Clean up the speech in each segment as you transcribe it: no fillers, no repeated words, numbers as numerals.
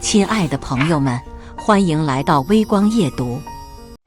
亲爱的朋友们，欢迎来到微光夜读。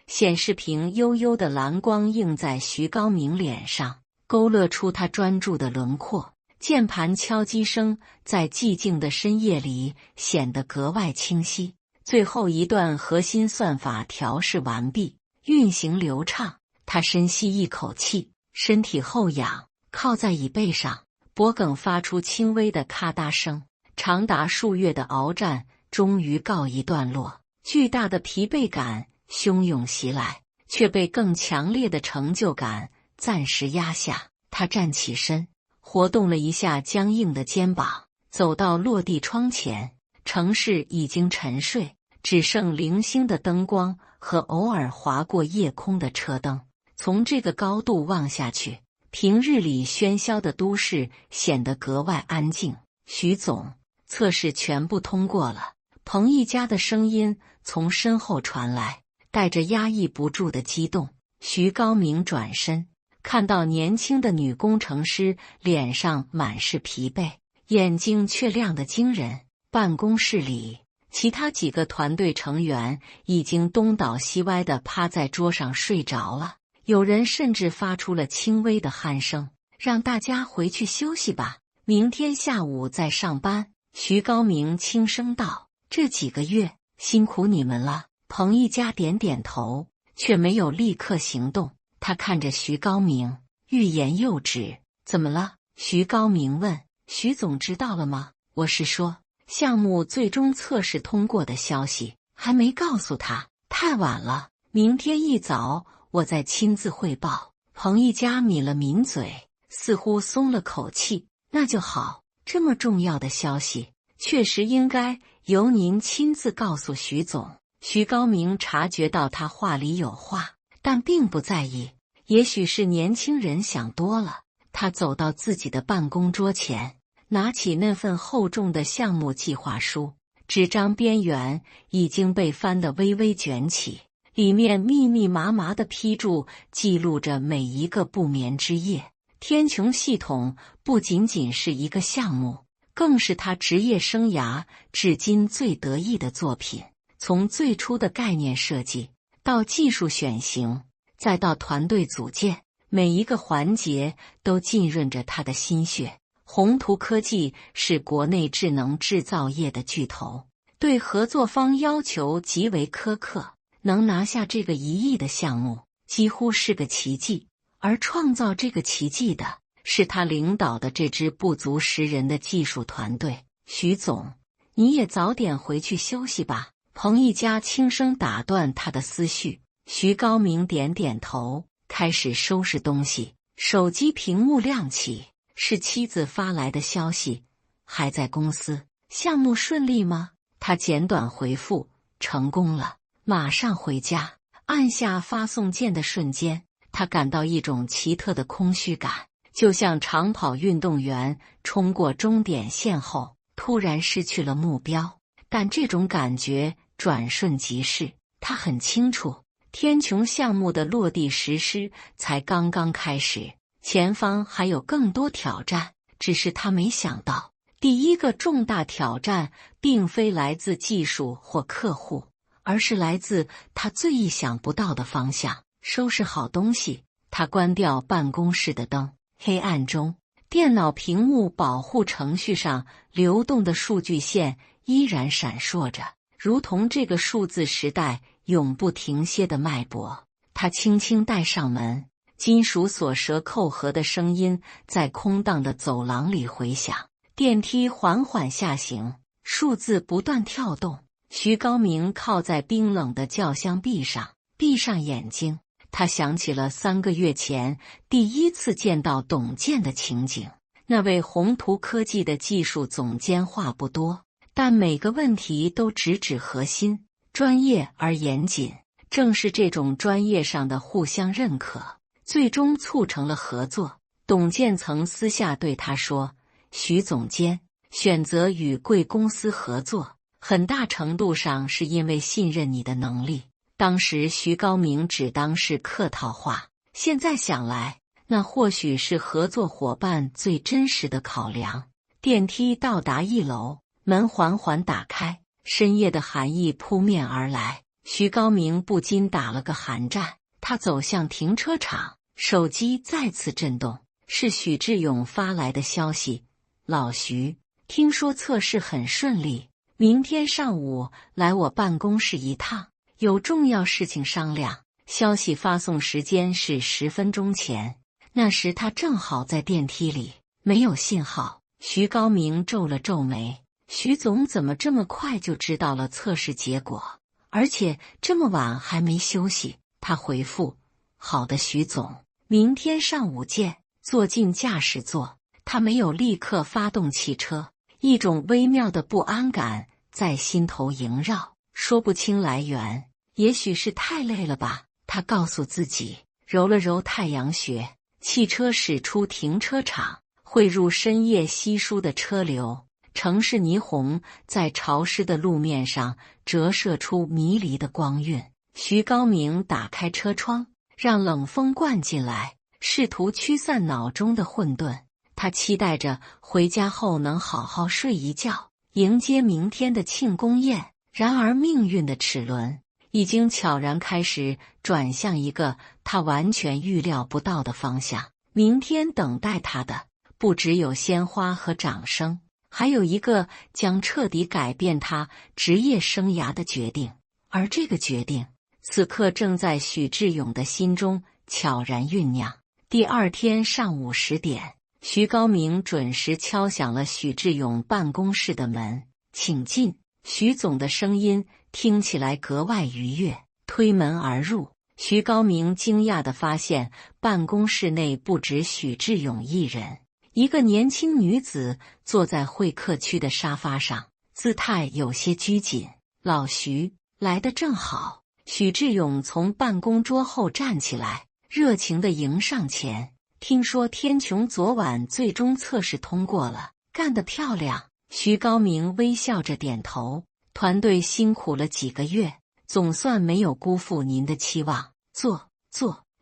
显示屏幽幽的蓝光映在徐高明脸上，勾勒出他专注的轮廓。键盘敲击声在寂静的深夜里显得格外清晰。最后一段核心算法调试完毕，运行流畅。他深吸一口气，身体后仰，靠在椅背上，脖颈发出轻微的咔嗒声。长达数月的鏖战终于告一段落，巨大的疲惫感汹涌袭来，却被更强烈的成就感暂时压下。他站起身，活动了一下僵硬的肩膀，走到落地窗前。城市已经沉睡，只剩零星的灯光和偶尔划过夜空的车灯。从这个高度望下去，平日里喧嚣的都市显得格外安静。徐总，测试全部通过了。彭一家的声音从身后传来，带着压抑不住的激动。徐高明转身，看到年轻的女工程师脸上满是疲惫，眼睛却亮得惊人。办公室里，其他几个团队成员已经东倒西歪地趴在桌上睡着了，有人甚至发出了轻微的鼾声。让大家回去休息吧，明天下午再上班。徐高明轻声道：“这几个月辛苦你们了。”彭一家点点头，却没有立刻行动。他看着徐高明，欲言又止。怎么了？徐高明问。徐总知道了吗？我是说，项目最终测试通过的消息还没告诉他。太晚了，明天一早我再亲自汇报。彭一家抿了抿嘴，似乎松了口气。那就好，这么重要的消息，确实应该由您亲自告诉徐总。徐高明察觉到他话里有话，但并不在意。也许是年轻人想多了。他走到自己的办公桌前，拿起那份厚重的项目计划书，纸张边缘已经被翻得微微卷起，里面密密麻麻的批注记录着每一个不眠之夜。天穹系统不仅仅是一个项目，更是他职业生涯至今最得意的作品。从最初的概念设计，到技术选型，再到团队组建，每一个环节都浸润着他的心血。宏图科技是国内智能制造业的巨头，对合作方要求极为苛刻，能拿下这个1亿的项目几乎是个奇迹。而创造这个奇迹的是他领导的这支不足10人的技术团队。徐总，你也早点回去休息吧。彭一家轻声打断他的思绪。徐高明点点头，开始收拾东西。手机屏幕亮起，是妻子发来的消息：还在公司？项目顺利吗？他简短回复：成功了，马上回家。按下发送键的瞬间，他感到一种奇特的空虚感，就像长跑运动员冲过终点线后突然失去了目标。但这种感觉转瞬即逝。他很清楚，天穹项目的落地实施才刚刚开始，前方还有更多挑战。只是他没想到，第一个重大挑战并非来自技术或客户，而是来自他最意想不到的方向。收拾好东西，他关掉办公室的灯。黑暗中，电脑屏幕保护程序上流动的数据线依然闪烁着，如同这个数字时代永不停歇的脉搏。他轻轻带上门，金属锁舌扣合的声音在空荡的走廊里回响。电梯缓缓下行，数字不断跳动。徐高明靠在冰冷的轿厢壁上，闭上眼睛。他想起了3个月前第一次见到董健的情景。那位宏图科技的技术总监话不多，但每个问题都直指核心，专业而严谨。正是这种专业上的互相认可，最终促成了合作。董健曾私下对他说：“徐总监，选择与贵公司合作，很大程度上是因为信任你的能力。”当时徐高明只当是客套话，现在想来，那或许是合作伙伴最真实的考量。电梯到达1楼，门缓缓打开，深夜的寒意扑面而来，徐高明不禁打了个寒战。他走向停车场，手机再次震动，是许志勇发来的消息：老徐，听说测试很顺利，明天上午来我办公室一趟，有重要事情商量。消息发送时间是10分钟前，那时他正好在电梯里，没有信号。徐高明皱了皱眉，徐总怎么这么快就知道了测试结果，而且这么晚还没休息？他回复：好的，徐总，明天上午见。坐进驾驶座，他没有立刻发动汽车，一种微妙的不安感在心头萦绕，说不清来源。也许是太累了吧，他告诉自己，揉了揉太阳穴。汽车驶出停车场，汇入深夜稀疏的车流，城市霓虹在潮湿的路面上折射出迷离的光晕。徐高明打开车窗，让冷风灌进来，试图驱散脑中的混沌。他期待着回家后能好好睡一觉，迎接明天的庆功宴。然而命运的齿轮已经悄然开始转向一个他完全预料不到的方向。明天等待他的不只有鲜花和掌声，还有一个将彻底改变他职业生涯的决定。而这个决定此刻正在许志勇的心中悄然酝酿。第二天上午10点，徐高明准时敲响了许志勇办公室的门。请进。徐总的声音听起来格外愉悦。推门而入，徐高明惊讶地发现办公室内不止许志勇一人，一个年轻女子坐在会客区的沙发上，姿态有些拘谨。老徐，来得正好。许志勇从办公桌后站起来，热情地迎上前。听说天穹昨晚最终测试通过了，干得漂亮。徐高明微笑着点头，团队辛苦了几个月，总算没有辜负您的期望。坐。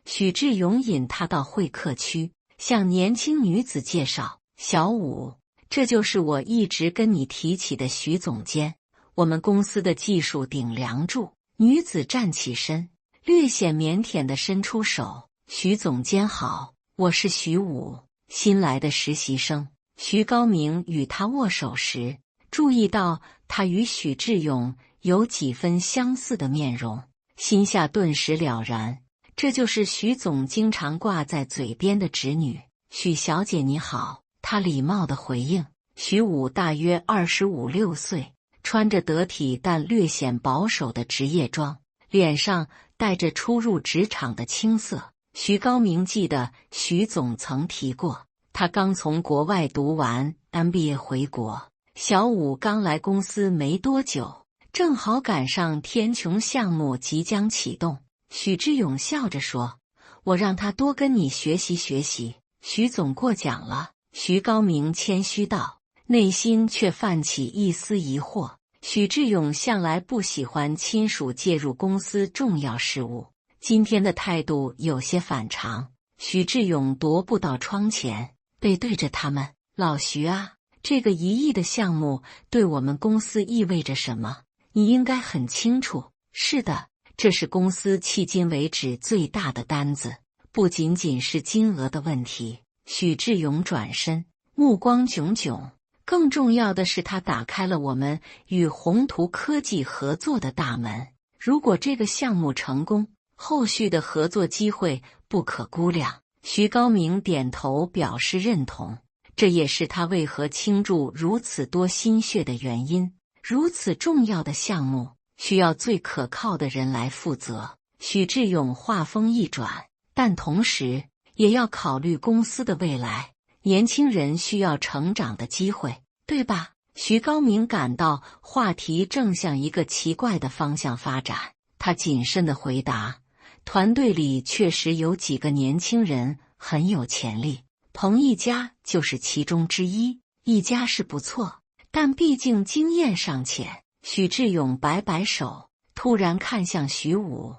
许志勇引他到会客区，向年轻女子介绍：小武，这就是我一直跟你提起的徐总监，我们公司的技术顶梁柱。女子站起身，略显腼腆地伸出手：徐总监好，我是徐武，新来的实习生。徐高明与他握手时，注意到他与许志勇有几分相似的面容，心下顿时了然，这就是徐总经常挂在嘴边的侄女。许小姐你好，他礼貌地回应。徐武大约25、26岁，穿着得体但略显保守的职业装，脸上带着初入职场的青涩。徐高明记得徐总曾提过，他刚从国外读完 MBA 回国，小武刚来公司没多久，正好赶上天穹项目即将启动。许志勇笑着说：我让他多跟你学习学习。徐总过奖了。徐高明谦虚道，内心却泛起一丝疑惑。许志勇向来不喜欢亲属介入公司重要事务，今天的态度有些反常。许志勇踱步到窗前，背对着他们：老徐啊，这个1亿的项目对我们公司意味着什么？你应该很清楚。是的，这是公司迄今为止最大的单子，不仅仅是金额的问题。许志勇转身，目光炯炯。更重要的是，他打开了我们与宏图科技合作的大门。如果这个项目成功，后续的合作机会不可估量。徐高明点头表示认同，这也是他为何倾注如此多心血的原因。如此重要的项目，需要最可靠的人来负责。许志勇话锋一转，但同时也要考虑公司的未来。年轻人需要成长的机会，对吧？徐高明感到话题正向一个奇怪的方向发展，他谨慎地回答：团队里确实有几个年轻人很有潜力，彭一家就是其中之一。一家是不错，但毕竟经验尚浅。许志勇摆摆手，突然看向徐武：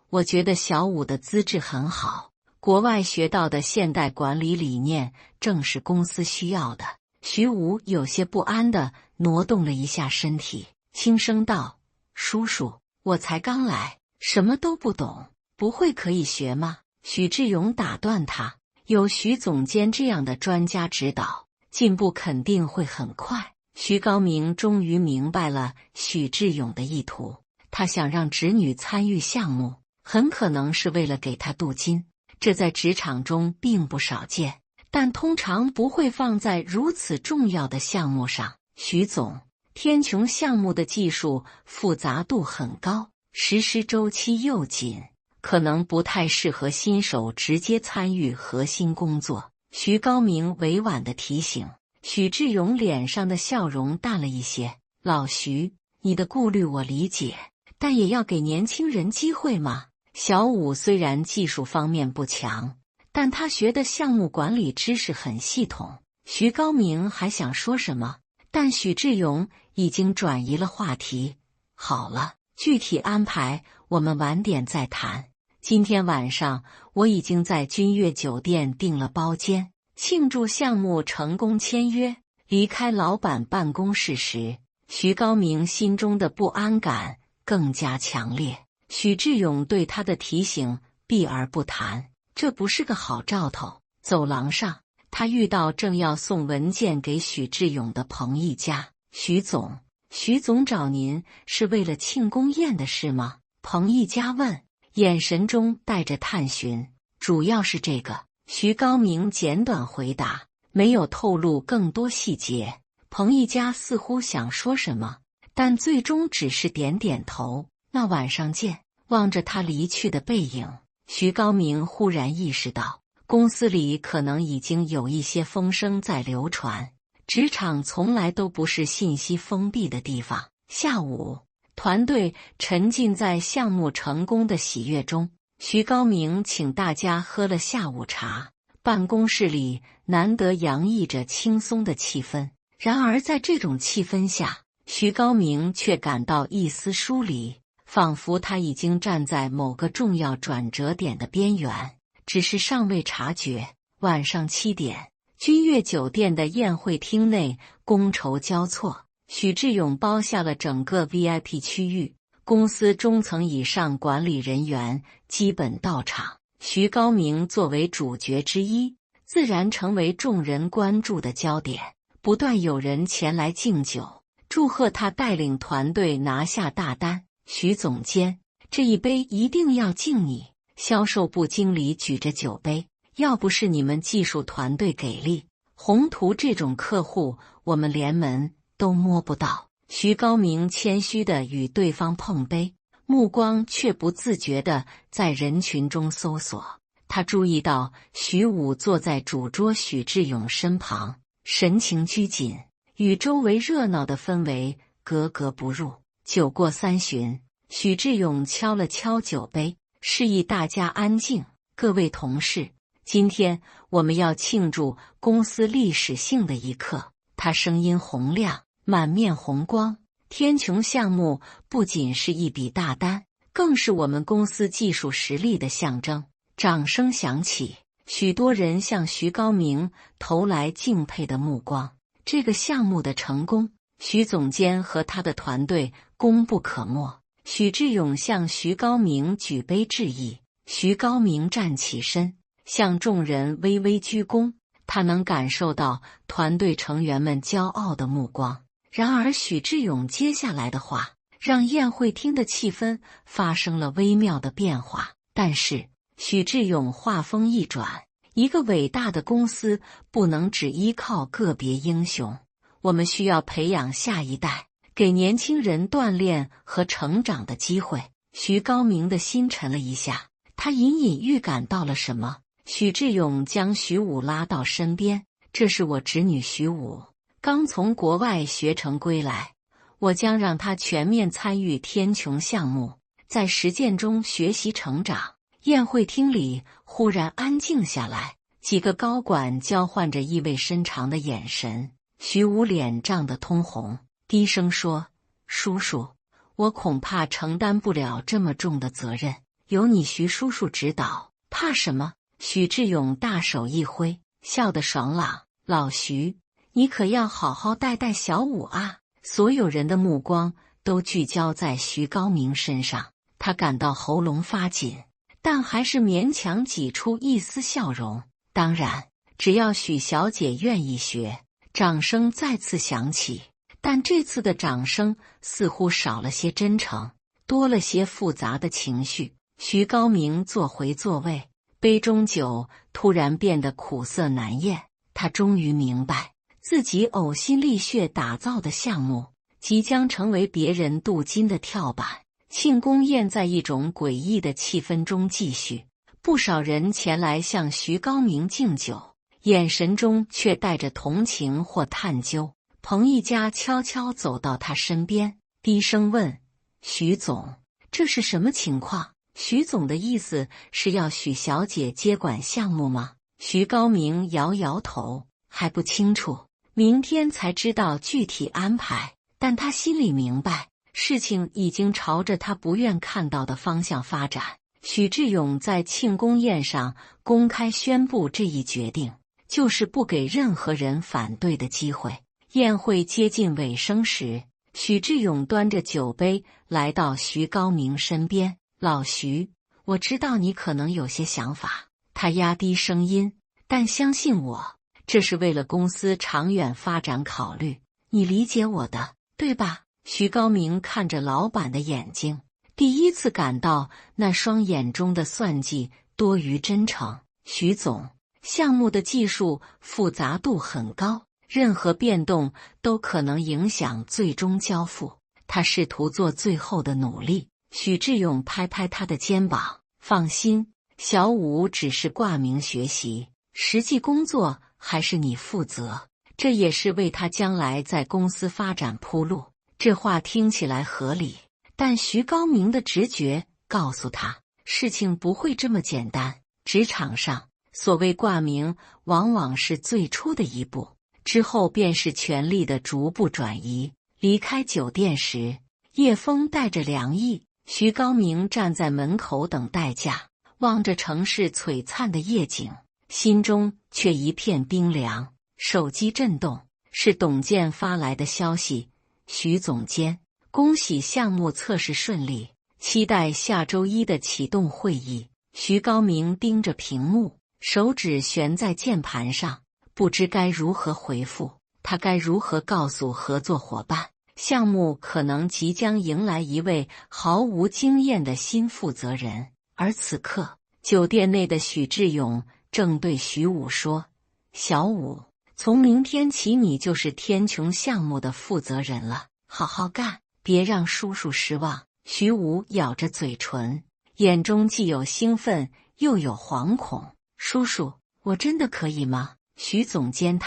我觉得小武的资质很好，国外学到的现代管理理念正是公司需要的。徐武有些不安地挪动了一下身体，轻声道：“叔叔，我才刚来，什么都不懂，不会可以学吗？”许志勇打断他：“有许总监这样的专家指导，进步肯定会很快。”徐高明终于明白了许志勇的意图，他想让侄女参与项目，很可能是为了给他镀金，这在职场中并不少见，但通常不会放在如此重要的项目上。许总，天穹项目的技术复杂度很高，实施周期又紧，可能不太适合新手直接参与核心工作。徐高明委婉地提醒。许志勇脸上的笑容淡了一些。老徐，你的顾虑我理解，但也要给年轻人机会嘛。小武虽然技术方面不强，但他学的项目管理知识很系统。徐高明还想说什么，但许志勇已经转移了话题。好了，具体安排我们晚点再谈。今天晚上我已经在君悦酒店订了包间，庆祝项目成功签约。离开老板办公室时，徐高明心中的不安感更加强烈。许志勇对他的提醒避而不谈，这不是个好兆头。走廊上，他遇到正要送文件给许志勇的彭一家。徐总找您是为了庆功宴的事吗？彭一家问，眼神中带着探寻。主要是这个。徐高明简短回答，没有透露更多细节。彭一家似乎想说什么，但最终只是点点头。那晚上见。望着他离去的背影，徐高明忽然意识到，公司里可能已经有一些风声在流传。职场从来都不是信息封闭的地方。下午，团队沉浸在项目成功的喜悦中。徐高明请大家喝了下午茶，办公室里难得洋溢着轻松的气氛。然而在这种气氛下，徐高明却感到一丝疏离，仿佛他已经站在某个重要转折点的边缘，只是尚未察觉。晚上7点，君悦酒店的宴会厅内觥筹交错，许志勇包下了整个 VIP 区域。公司中层以上管理人员基本到场，徐高明作为主角之一，自然成为众人关注的焦点。不断有人前来敬酒，祝贺他带领团队拿下大单。徐总监，这一杯一定要敬你。销售部经理举着酒杯，要不是你们技术团队给力，宏图这种客户我们连门都摸不到。徐高明谦虚地与对方碰杯，目光却不自觉地在人群中搜索。他注意到徐武坐在主桌许志勇身旁，神情拘谨，与周围热闹的氛围格格不入。酒过3巡，许志勇敲了敲酒杯，示意大家安静。各位同事，今天我们要庆祝公司历史性的一刻。他声音洪亮，满面红光。天穹项目不仅是一笔大单，更是我们公司技术实力的象征。掌声响起，许多人向徐高明投来敬佩的目光。这个项目的成功，徐总监和他的团队功不可没。许志勇向徐高明举杯致意，徐高明站起身，向众人微微鞠躬。他能感受到团队成员们骄傲的目光。然而许志勇接下来的话，让宴会厅的气氛发生了微妙的变化。但是许志勇话锋一转，一个伟大的公司不能只依靠个别英雄，我们需要培养下一代，给年轻人锻炼和成长的机会。徐高明的心沉了一下，他隐隐预感到了什么。许志勇将徐武拉到身边，这是我侄女徐武，刚从国外学成归来，我将让她全面参与天穹项目，在实践中学习成长。宴会厅里忽然安静下来，几个高管交换着意味深长的眼神。徐武脸涨得通红，低声说：“叔叔，我恐怕承担不了这么重的责任，有你徐叔叔指导，怕什么？”许志勇大手一挥，笑得爽朗：“老徐，你可要好好带带小武啊！”所有人的目光都聚焦在徐高明身上，他感到喉咙发紧，但还是勉强挤出一丝笑容。当然，只要许小姐愿意学。掌声再次响起，但这次的掌声似乎少了些真诚，多了些复杂的情绪。徐高明坐回座位，杯中酒突然变得苦涩难咽。他终于明白，自己呕心沥血打造的项目即将成为别人镀金的跳板。庆功宴在一种诡异的气氛中继续，不少人前来向徐高明敬酒，眼神中却带着同情或探究。彭一家悄悄走到他身边，低声问：“徐总，这是什么情况？”徐总的意思是要许小姐接管项目吗？徐高明摇摇头，还不清楚，明天才知道具体安排。但他心里明白，事情已经朝着他不愿看到的方向发展。许志勇在庆功宴上公开宣布这一决定，就是不给任何人反对的机会。宴会接近尾声时，许志勇端着酒杯来到徐高明身边：“老徐，我知道你可能有些想法。”他压低声音：“但相信我，这是为了公司长远发展考虑，你理解我的，对吧？”徐高明看着老板的眼睛，第一次感到那双眼中的算计多于真诚。“徐总，项目的技术复杂度很高，任何变动都可能影响最终交付。”他试图做最后的努力。许志勇拍拍他的肩膀：“放心，小武只是挂名学习，实际工作还是你负责，这也是为他将来在公司发展铺路。”这话听起来合理，但徐高明的直觉告诉他，事情不会这么简单。职场上，所谓挂名往往是最初的一步，之后便是权力的逐步转移。离开酒店时，夜风带着凉意，徐高明站在门口等待驾，望着城市璀璨的夜景，心中却一片冰凉。手机震动，是董健发来的消息：“徐总监，恭喜项目测试顺利，期待下周一的启动会议。”徐高明盯着屏幕，手指悬在键盘上，不知该如何回复。他该如何告诉合作伙伴，项目可能即将迎来一位毫无经验的新负责人？而此刻，酒店内的许志勇正对徐武说：“小武，从明天起你就是天穹项目的负责人了，好好干，别让叔叔失望。”徐武咬着嘴唇，眼中既有兴奋又有惶恐。“叔叔，我真的可以吗？”徐总监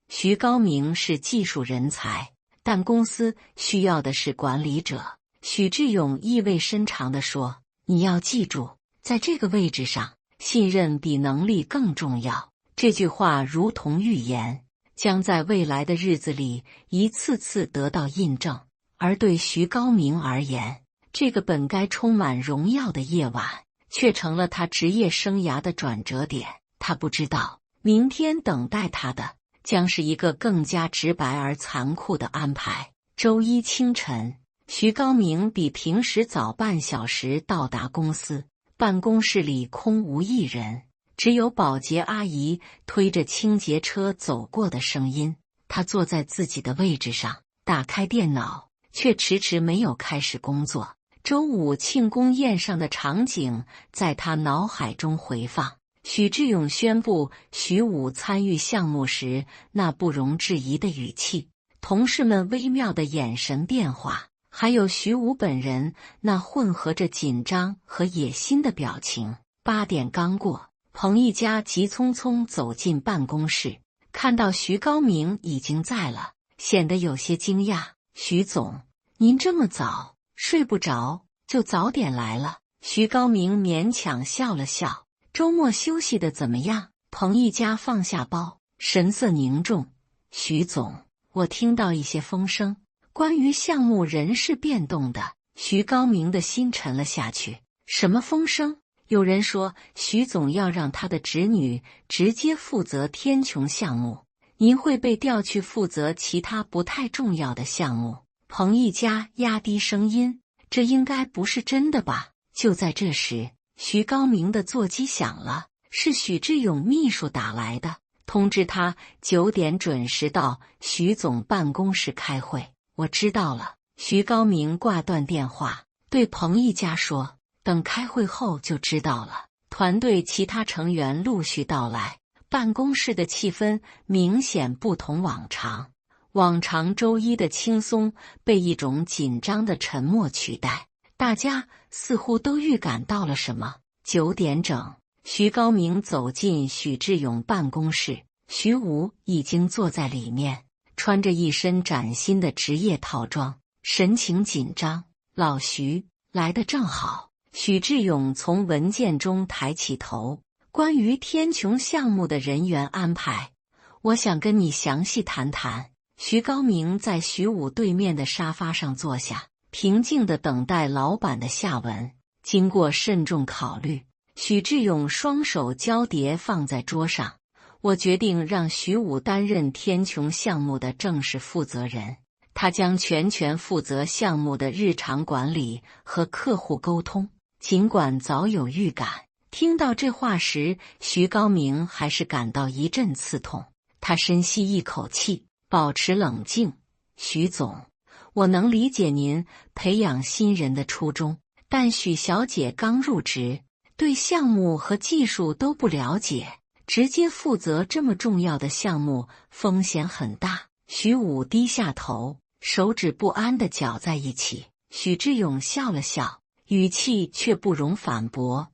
徐高明是技术人才，但公司需要的是管理者。许志勇意味深长地说：“你要记住，在这个位置上，信任比能力更重要。”这句话如同预言，将在未来的日子里一次次得到印证。而对徐高明而言，这个本该充满荣耀的夜晚，却成了他职业生涯的转折点。他不知道，明天等待他的将是一个更加直白而残酷的安排。周一清晨，徐高明比平时早半小时到达公司，办公室里空无一人，只有保洁阿姨推着清洁车走过的声音。他坐在自己的位置上，打开电脑，却迟迟没有开始工作。周五庆功宴上的场景在他脑海中回放。许志勇宣布徐武参与项目时那不容置疑的语气，同事们微妙的眼神变化，还有徐武本人那混合着紧张和野心的表情。8点刚过，彭一家急匆匆走进办公室，看到徐高明已经在了，显得有些惊讶。“徐总，您这么早，睡不着就早点来了。”徐高明勉强笑了笑：“周末休息的怎么样？”彭一家放下包，神色凝重：“徐总，我听到一些风声，关于项目人事变动的。”徐高明的心沉了下去。“什么风声？”“有人说徐总要让他的侄女直接负责天穹项目，您会被调去负责其他不太重要的项目。”彭一家压低声音：“这应该不是真的吧？”就在这时，徐高明的座机响了，是许志勇秘书打来的，通知他9点准时到徐总办公室开会。我知道了。徐高明挂断电话，对彭一家说：“等开会后就知道了。”团队其他成员陆续到来，办公室的气氛明显不同往常。往常周一的轻松被一种紧张的沉默取代，大家似乎都预感到了什么。9点整，徐高明走进许志勇办公室，徐武已经坐在里面，穿着一身崭新的职业套装，神情紧张。老徐，来得正好。许志勇从文件中抬起头，关于天穹项目的人员安排，我想跟你详细谈谈。徐高明在徐武对面的沙发上坐下，平静地等待老板的下文。经过慎重考虑，许志勇双手交叠放在桌上，我决定让徐武担任天穹项目的正式负责人，他将全权负责项目的日常管理和客户沟通。尽管早有预感，听到这话时，徐高明还是感到一阵刺痛。他深吸一口气，保持冷静：“徐总，我能理解您培养新人的初衷，但许小姐刚入职，对项目和技术都不了解，直接负责这么重要的项目，风险很大。”徐武低下头，手指不安地搅在一起。许志勇笑了笑，语气却不容反驳：“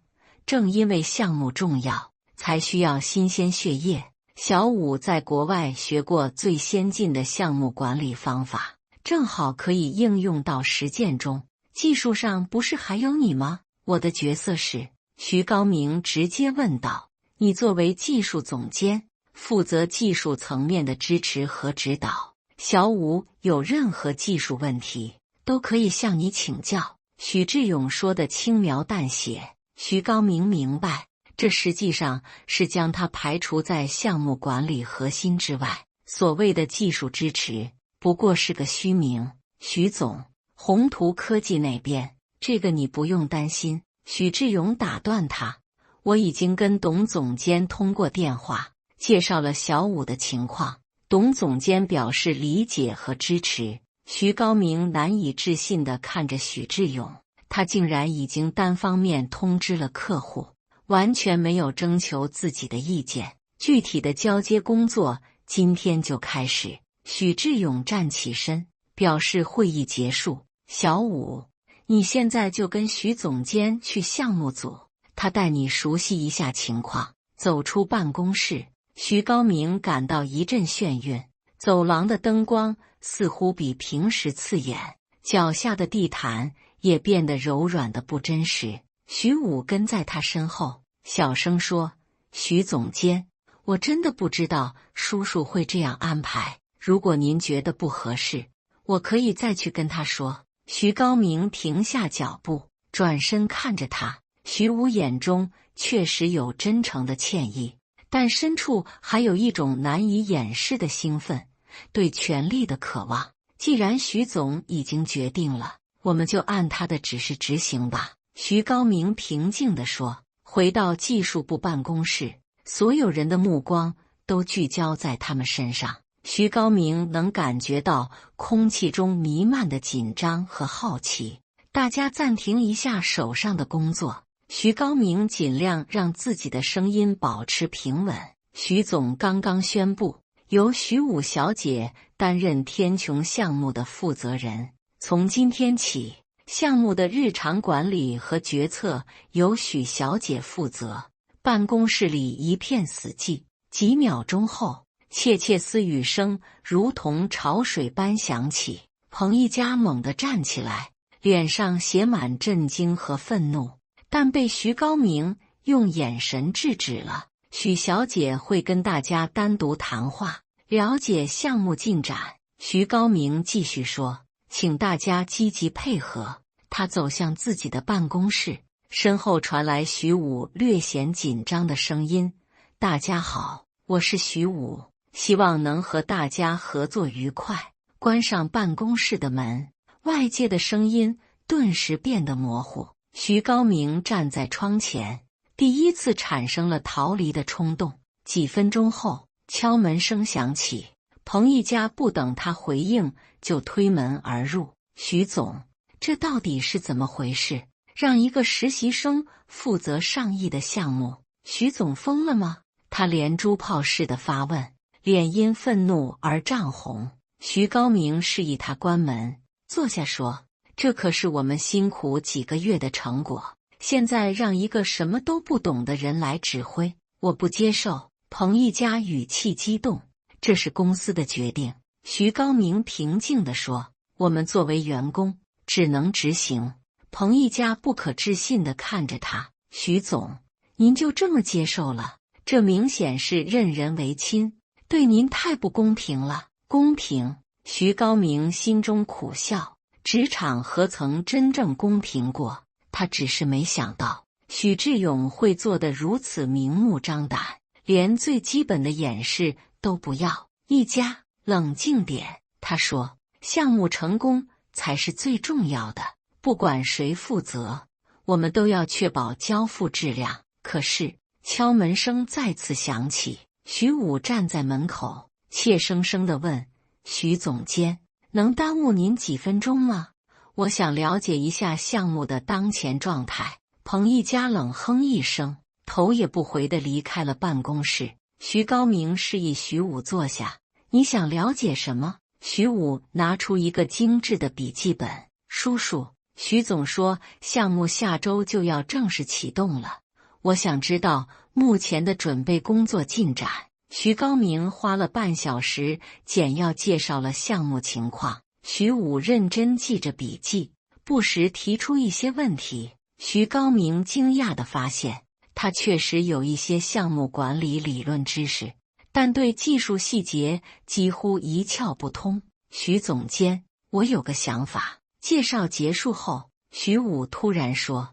正因为项目重要，才需要新鲜血液。小武在国外学过最先进的项目管理方法，正好可以应用到实践中。技术上不是还有你吗？”“我的角色是？”徐高明直接问道。“你作为技术总监，负责技术层面的支持和指导。小武有任何技术问题，都可以向你请教。”许志勇说得轻描淡写。徐高明明白，这实际上是将他排除在项目管理核心之外。所谓的技术支持，不过是个虚名。“徐总，宏图科技那边，这个你不用担心。”许志勇打断他：“我已经跟董总监通过电话，介绍了小武的情况，董总监表示理解和支持。”徐高明难以置信地看着许志勇，他竟然已经单方面通知了客户，完全没有征求自己的意见。具体的交接工作今天就开始。许志勇站起身，表示会议结束。“小武，你现在就跟徐总监去项目组，他带你熟悉一下情况。”走出办公室，徐高明感到一阵眩晕。走廊的灯光似乎比平时刺眼，脚下的地毯也变得柔软的不真实。徐武跟在他身后，小声说：“徐总监，我真的不知道叔叔会这样安排。如果您觉得不合适，我可以再去跟他说。”徐高明停下脚步，转身看着他。徐武眼中确实有真诚的歉意，但深处还有一种难以掩饰的兴奋，对权力的渴望。既然徐总已经决定了，我们就按他的指示执行吧。”徐高明平静地说。回到技术部办公室，所有人的目光都聚焦在他们身上。徐高明能感觉到空气中弥漫的紧张和好奇。大家暂停一下手上的工作。徐高明尽量让自己的声音保持平稳。“徐总刚刚宣布，由徐武小姐担任天穹项目的负责人。从今天起，项目的日常管理和决策由许小姐负责。”办公室里一片死寂。几秒钟后，窃窃私语声如同潮水般响起。彭一家猛地站起来，脸上写满震惊和愤怒，但被徐高明用眼神制止了。“许小姐会跟大家单独谈话，了解项目进展。”徐高明继续说：“请大家积极配合。”他走向自己的办公室，身后传来徐武略显紧张的声音：“大家好，我是徐武，希望能和大家合作愉快。关上办公室的门，外界的声音顿时变得模糊。徐高明站在窗前，第一次产生了逃离的冲动。几分钟后，敲门声响起，彭一家不等他回应，就推门而入。徐总，这到底是怎么回事？让一个实习生负责上亿的项目，徐总疯了吗？他连珠炮似的发问，脸因愤怒而涨红。徐高明示意他关门，坐下说：“这可是我们辛苦几个月的成果，现在让一个什么都不懂的人来指挥，我不接受。”彭一家语气激动：“这是公司的决定。”徐高明平静地说：“我们作为员工，只能执行。”彭一家不可置信地看着他：“徐总，您就这么接受了？这明显是任人唯亲，对您太不公平了。”公平？徐高明心中苦笑，职场何曾真正公平过？他只是没想到许志勇会做得如此明目张胆，连最基本的掩饰都不要。一家，冷静点，他说，项目成功才是最重要的，不管谁负责，我们都要确保交付质量。可是，敲门声再次响起，徐武站在门口，怯生生地问：“徐总监，能耽误您几分钟吗？我想了解一下项目的当前状态。”彭一家冷哼一声，头也不回地离开了办公室。徐高明示意徐武坐下：“你想了解什么？”徐武拿出一个精致的笔记本：“叔叔，徐总说项目下周就要正式启动了，我想知道目前的准备工作进展。”徐高明花了半小时简要介绍了项目情况，徐武认真记着笔记，不时提出一些问题。徐高明惊讶地发现，他确实有一些项目管理理论知识，但对技术细节几乎一窍不通。徐总监，我有个想法。介绍结束后，徐武突然说：“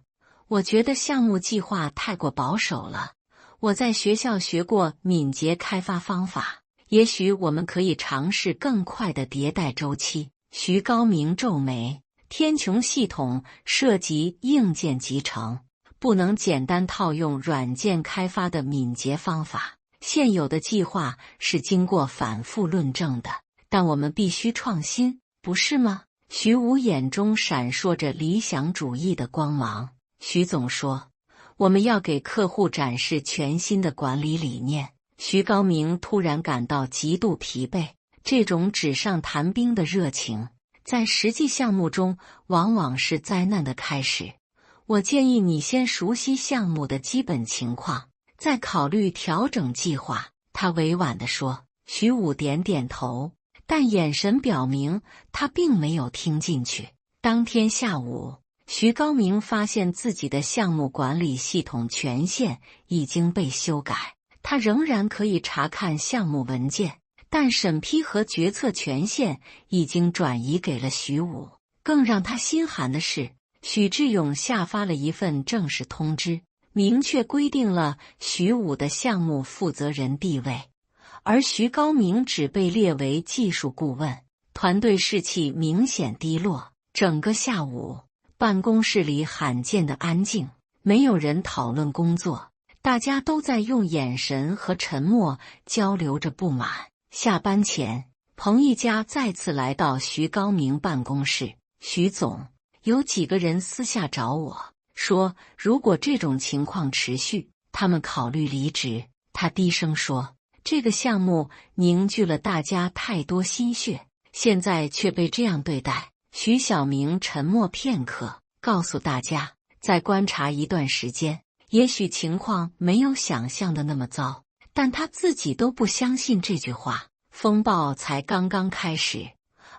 我觉得项目计划太过保守了。我在学校学过敏捷开发方法，也许我们可以尝试更快的迭代周期。”徐高明皱眉：“天穹系统涉及硬件集成，不能简单套用软件开发的敏捷方法。现有的计划是经过反复论证的，但我们必须创新，不是吗？”徐武眼中闪烁着理想主义的光芒。徐总说，我们要给客户展示全新的管理理念。徐高明突然感到极度疲惫，这种纸上谈兵的热情，在实际项目中往往是灾难的开始。我建议你先熟悉项目的基本情况，再考虑调整计划。他委婉地说。徐武点点头，但眼神表明他并没有听进去。当天下午，徐高明发现自己的项目管理系统权限已经被修改，他仍然可以查看项目文件，但审批和决策权限已经转移给了徐武。更让他心寒的是，许志勇下发了一份正式通知，明确规定了徐武的项目负责人地位，而徐高明只被列为技术顾问，团队士气明显低落。整个下午，办公室里罕见的安静，没有人讨论工作，大家都在用眼神和沉默交流着不满。下班前，彭一家再次来到徐高明办公室：“徐总，有几个人私下找我，说如果这种情况持续，他们考虑离职。”他低声说：“这个项目凝聚了大家太多心血，现在却被这样对待。”徐晓明沉默片刻，告诉大家，再观察一段时间，也许情况没有想象的那么糟。但他自己都不相信这句话。风暴才刚刚开始，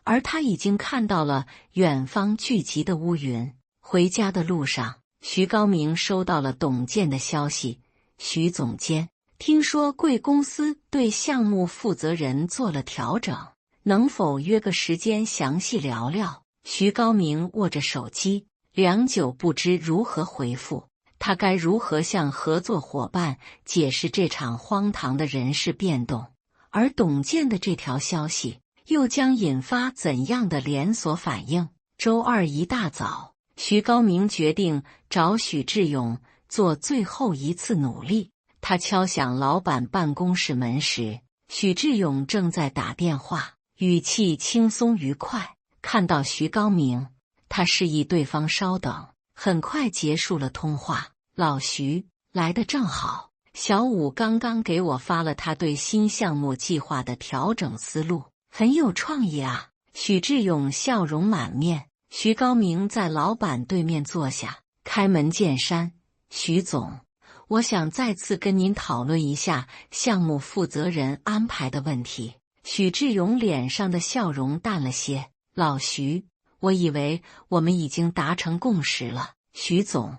而他已经看到了远方聚集的乌云。回家的路上，徐高明收到了董健的消息：“徐总监，听说贵公司对项目负责人做了调整，能否约个时间详细聊聊？”徐高明握着手机，良久不知如何回复。他该如何向合作伙伴解释这场荒唐的人事变动？而董健的这条消息又将引发怎样的连锁反应？周二一大早，徐高明决定找许志勇做最后一次努力。他敲响老板办公室门时，许志勇正在打电话，语气轻松愉快。看到徐高明，他示意对方稍等，很快结束了通话。老徐，来得正好，小武刚刚给我发了他对新项目计划的调整思路，很有创意啊。许志勇笑容满面。徐高明在老板对面坐下，开门见山：徐总，我想再次跟您讨论一下项目负责人安排的问题。许志勇脸上的笑容淡了些。老徐，我以为我们已经达成共识了。徐总，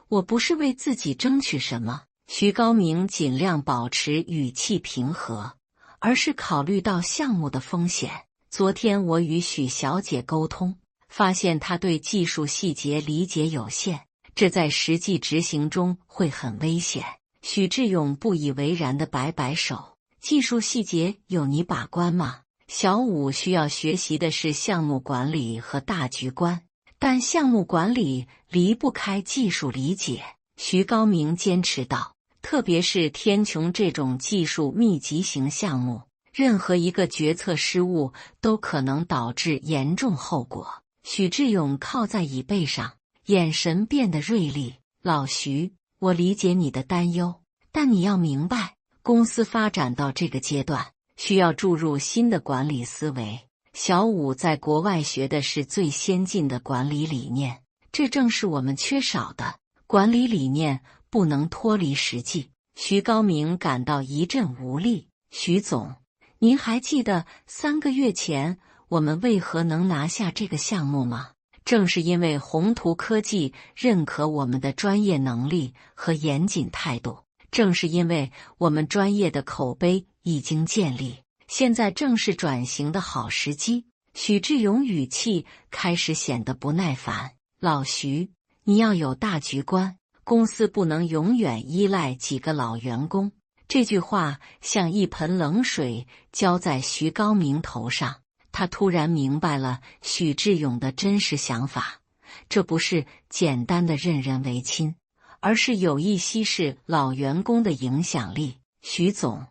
我不是为自己争取什么。徐高明尽量保持语气平和，而是考虑到项目的风险。昨天我与许小姐沟通，发现她对技术细节理解有限，这在实际执行中会很危险。许志勇不以为然地摆摆手：技术细节有你把关吗？小武需要学习的是项目管理和大局观，但项目管理离不开技术理解。徐高明坚持道，特别是天穹这种技术密集型项目，任何一个决策失误都可能导致严重后果。许志勇靠在椅背上，眼神变得锐利。老徐，我理解你的担忧，但你要明白，公司发展到这个阶段，需要注入新的管理思维。小武在国外学的是最先进的管理理念，这正是我们缺少的。管理理念不能脱离实际。徐高明感到一阵无力。徐总，您还记得3个月前我们为何能拿下这个项目吗？正是因为宏图科技认可我们的专业能力和严谨态度，正是因为我们专业的口碑已经建立，现在正是转型的好时机。许志勇语气开始显得不耐烦。老徐，你要有大局观，公司不能永远依赖几个老员工。这句话像一盆冷水浇在徐高明头上，他突然明白了许志勇的真实想法，这不是简单的任人唯亲，而是有意稀释老员工的影响力。徐总，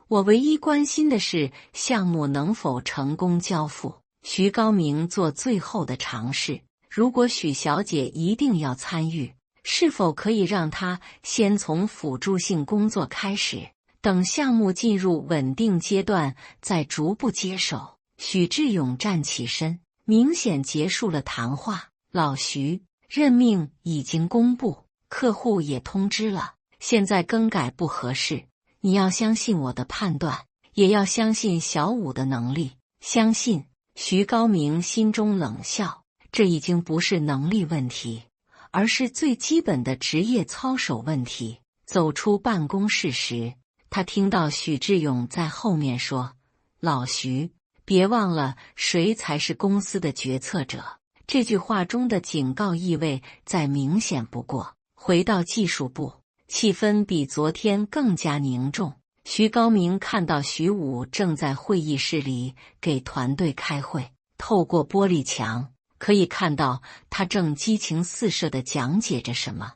我唯一关心的是项目能否成功交付。徐高明做最后的尝试，如果许小姐一定要参与，是否可以让她先从辅助性工作开始，等项目进入稳定阶段再逐步接手？许志勇站起身，明显结束了谈话。老徐，任命已经公布，客户也通知了，现在更改不合适。你要相信我的判断，也要相信小武的能力。相信。徐高明心中冷笑，这已经不是能力问题，而是最基本的职业操守问题。走出办公室时，他听到许志勇在后面说：老徐，别忘了谁才是公司的决策者。这句话中的警告意味再明显不过。回到技术部，气氛比昨天更加凝重。徐高明看到许武正在会议室里给团队开会，透过玻璃墙可以看到他正激情四射地讲解着什么，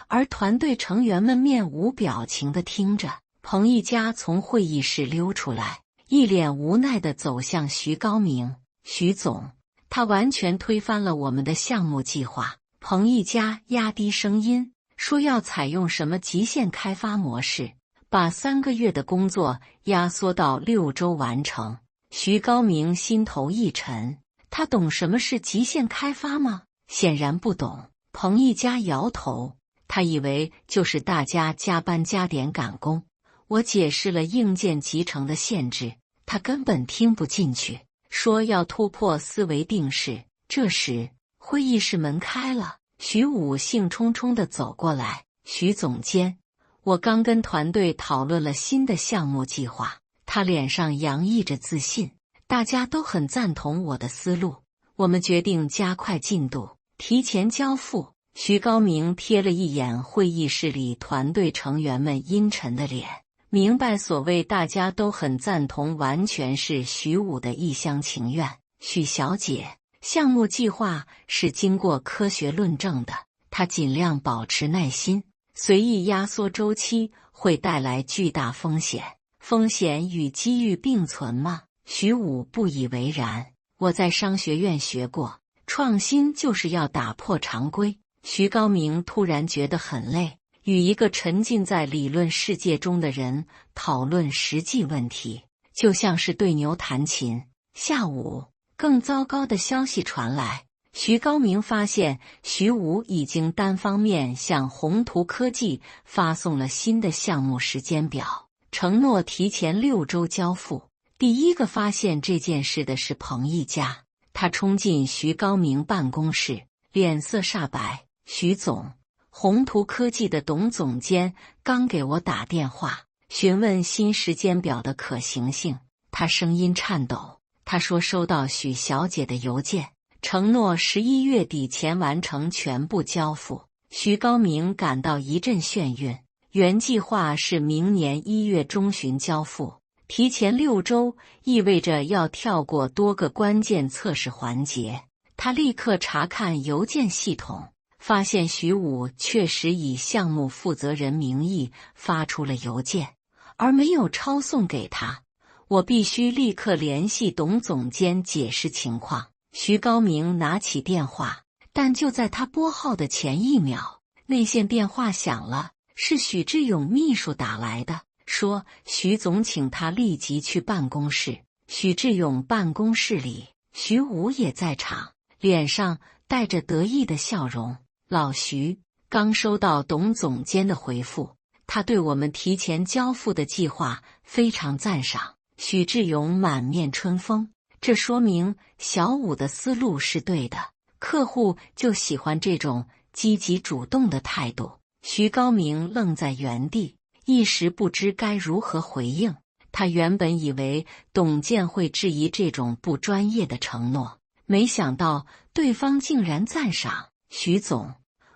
而团队成员们面无表情地听着。彭一家从会议室溜出来，一脸无奈地走向徐高明。徐总，他完全推翻了我们的项目计划。彭一家压低声音说要采用什么极限开发模式，把3个月的工作压缩到6周完成。徐高明心头一沉，他懂什么是极限开发吗？显然不懂。彭一家摇头，他以为就是大家加班加点赶工。我解释了硬件集成的限制，他根本听不进去，说要突破思维定式。这时，会议室门开了，徐武兴冲冲地走过来。徐总监，我刚跟团队讨论了新的项目计划。他脸上洋溢着自信，大家都很赞同我的思路，我们决定加快进度，提前交付。徐高明瞥了一眼会议室里团队成员们阴沉的脸，明白所谓大家都很赞同，完全是徐武的一厢情愿。许小姐，项目计划是经过科学论证的，她尽量保持耐心，随意压缩周期会带来巨大风险。风险与机遇并存吗？徐武不以为然。我在商学院学过，创新就是要打破常规。徐高明突然觉得很累，与一个沉浸在理论世界中的人讨论实际问题，就像是对牛弹琴。下午，更糟糕的消息传来，徐高明发现徐武已经单方面向宏图科技发送了新的项目时间表，承诺提前6周交付。第一个发现这件事的是彭一家，他冲进徐高明办公室，脸色煞白。徐总，宏图科技的董总监刚给我打电话，询问新时间表的可行性。他声音颤抖，他说收到许小姐的邮件，承诺11月底前完成全部交付。徐高明感到一阵眩晕，原计划是明年1月中旬交付，提前6周意味着要跳过多个关键测试环节。他立刻查看邮件系统，发现徐武确实以项目负责人名义发出了邮件，而没有抄送给他。我必须立刻联系董总监解释情况。徐高明拿起电话，但就在他拨号的前1秒，内线电话响了，是许志勇秘书打来的，说徐总请他立即去办公室。许志勇办公室里，徐武也在场，脸上带着得意的笑容。老徐，刚收到董总监的回复，他对我们提前交付的计划非常赞赏。许志勇满面春风，这说明小武的思路是对的，客户就喜欢这种积极主动的态度。徐高明愣在原地，一时不知该如何回应。他原本以为董监会质疑这种不专业的承诺，没想到对方竟然赞赏。徐总，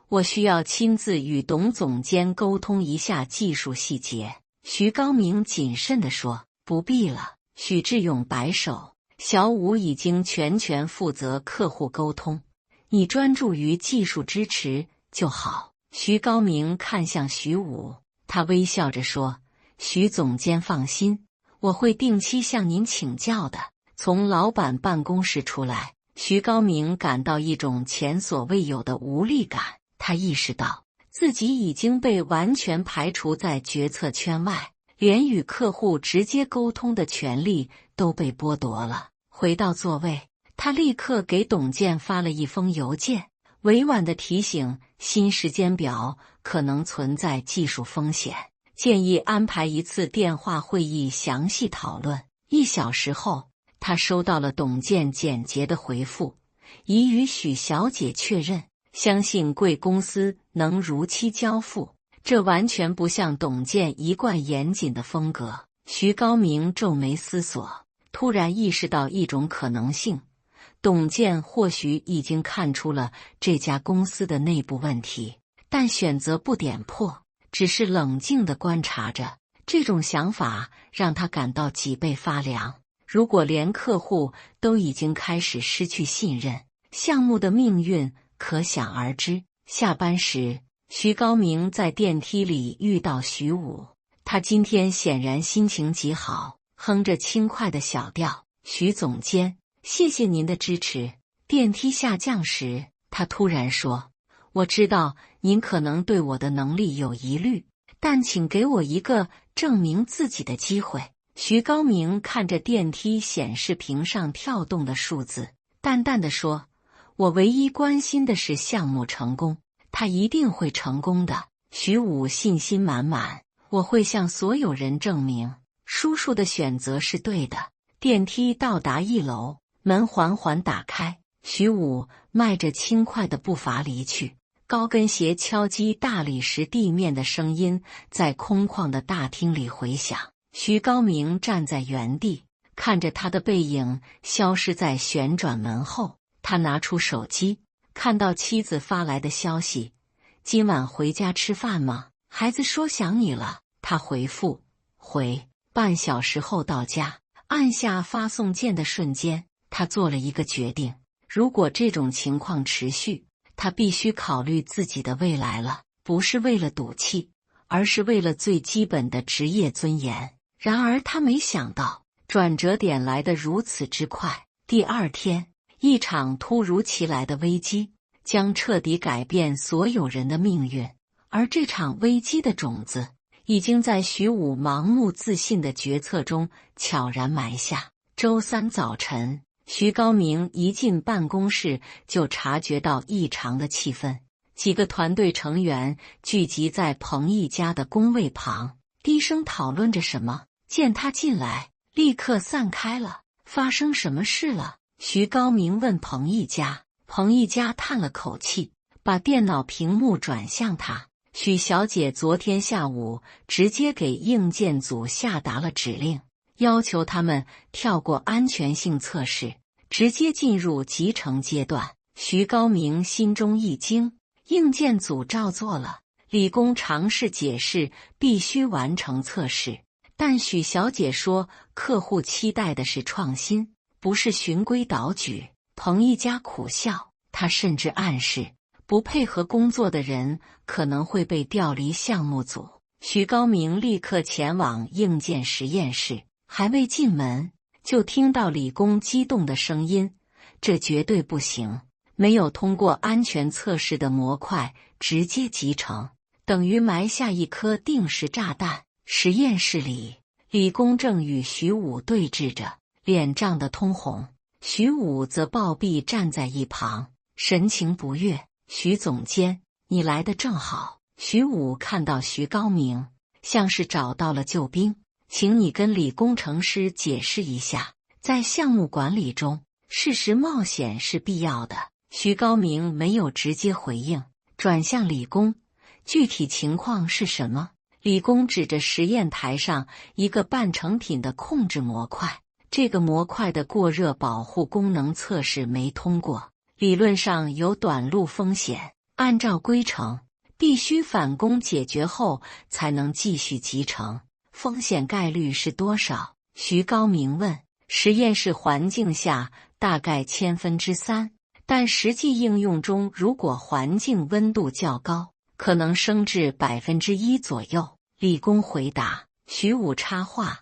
我需要亲自与董总监沟通一下技术细节。徐高明谨慎地说。不必了，许志勇摆手，小武已经全权负责客户沟通，你专注于技术支持就好。徐高明看向徐武，他微笑着说，徐总监放心，我会定期向您请教的。从老板办公室出来，徐高明感到一种前所未有的无力感，他意识到自己已经被完全排除在决策圈外，连与客户直接沟通的权利都被剥夺了。回到座位，他立刻给董监发了一封邮件，委婉地提醒新时间表可能存在技术风险，建议安排一次电话会议详细讨论。1小时后，他收到了董监简洁的回复，已与许小姐确认，相信贵公司能如期交付。这完全不像董监一贯严谨的风格。徐高明皱眉思索，突然意识到一种可能性，董监或许已经看出了这家公司的内部问题，但选择不点破，只是冷静地观察着。这种想法让他感到脊背发凉。如果连客户都已经开始失去信任，项目的命运可想而知。下班时，徐高明在电梯里遇到徐武，他今天显然心情极好，哼着轻快的小调。徐总监，谢谢您的支持。电梯下降时，他突然说，我知道您可能对我的能力有疑虑，但请给我一个证明自己的机会。徐高明看着电梯显示屏上跳动的数字，淡淡地说，我唯一关心的是项目成功，他一定会成功的。徐武信心满满，我会向所有人证明，叔叔的选择是对的。电梯到达1楼，门缓缓打开，徐武迈着轻快的步伐离去，高跟鞋敲击大理石地面的声音在空旷的大厅里回响。徐高明站在原地，看着他的背影消失在旋转门后。他拿出手机，看到妻子发来的消息，今晚回家吃饭吗？孩子说想你了。他回复，半小时后到家，按下发送键的瞬间，他做了一个决定：如果这种情况持续，他必须考虑自己的未来了，不是为了赌气，而是为了最基本的职业尊严。然而他没想到，转折点来得如此之快。第二天，一场突如其来的危机将彻底改变所有人的命运，而这场危机的种子已经在徐武盲目自信的决策中悄然埋下。周三早晨，徐高明一进办公室就察觉到异常的气氛，几个团队成员聚集在彭毅家的工位旁，低声讨论着什么。见他进来，立刻散开了。发生什么事了？徐高明问彭毅家。彭毅家叹了口气，把电脑屏幕转向他。许小姐昨天下午直接给硬件组下达了指令，要求他们跳过安全性测试，直接进入集成阶段。徐高明心中一惊，硬件组照做了，理工尝试解释必须完成测试，但许小姐说客户期待的是创新，不是循规蹈矩。彭一家苦笑，他甚至暗示不配合工作的人可能会被调离项目组。徐高明立刻前往硬件实验室，还未进门就听到理工激动的声音：这绝对不行，没有通过安全测试的模块直接集成，等于埋下一颗定时炸弹。实验室里，理工正与徐武对峙着，脸涨得通红，徐武则暴毙站在一旁，神情不悦。徐总监，你来得正好。徐武看到徐高明，像是找到了救兵，请你跟李工程师解释一下，在项目管理中，适时冒险是必要的。徐高明没有直接回应，转向李工，具体情况是什么？李工指着实验台上一个半成品的控制模块，这个模块的过热保护功能测试没通过，理论上有短路风险，按照规程必须返工解决后才能继续集成。风险概率是多少？徐高明问。实验室环境下大概3%，但实际应用中如果环境温度较高，可能升至1%左右。理工回答。徐武插话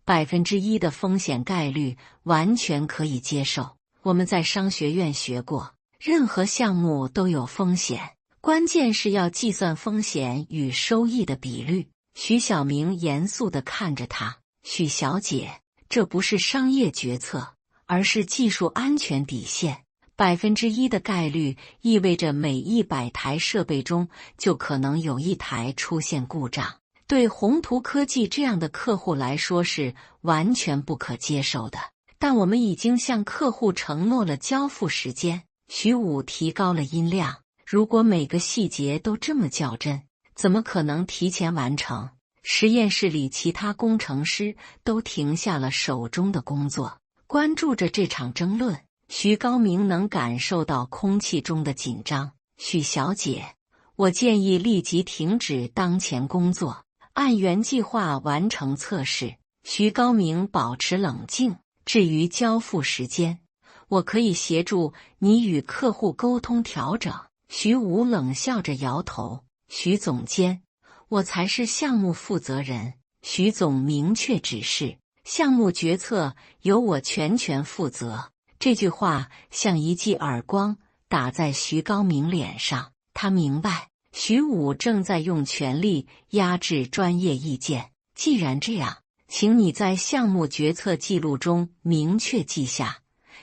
：1%的风险概率完全可以接受，我们在商学院学过，任何项目都有风险，关键是要计算风险与收益的比率。徐小明严肃地看着他：许小姐，这不是商业决策，而是技术安全底线。1%的概率意味着每100台设备中就可能有1台出现故障，对宏图科技这样的客户来说是完全不可接受的。但我们已经向客户承诺了交付时间。徐武提高了音量：如果每个细节都这么较真，怎么可能提前完成？实验室里其他工程师都停下了手中的工作，关注着这场争论。徐高明能感受到空气中的紧张。许小姐，我建议立即停止当前工作，按原计划完成测试。徐高明保持冷静。至于交付时间，我可以协助你与客户沟通调整。徐武冷笑着摇头。徐总监，我才是项目负责人。徐总明确指示，项目决策由我全权负责。这句话像一记耳光打在徐高明脸上，他明白徐武正在用权力压制专业意见。既然这样，请你在项目决策记录中明确记下，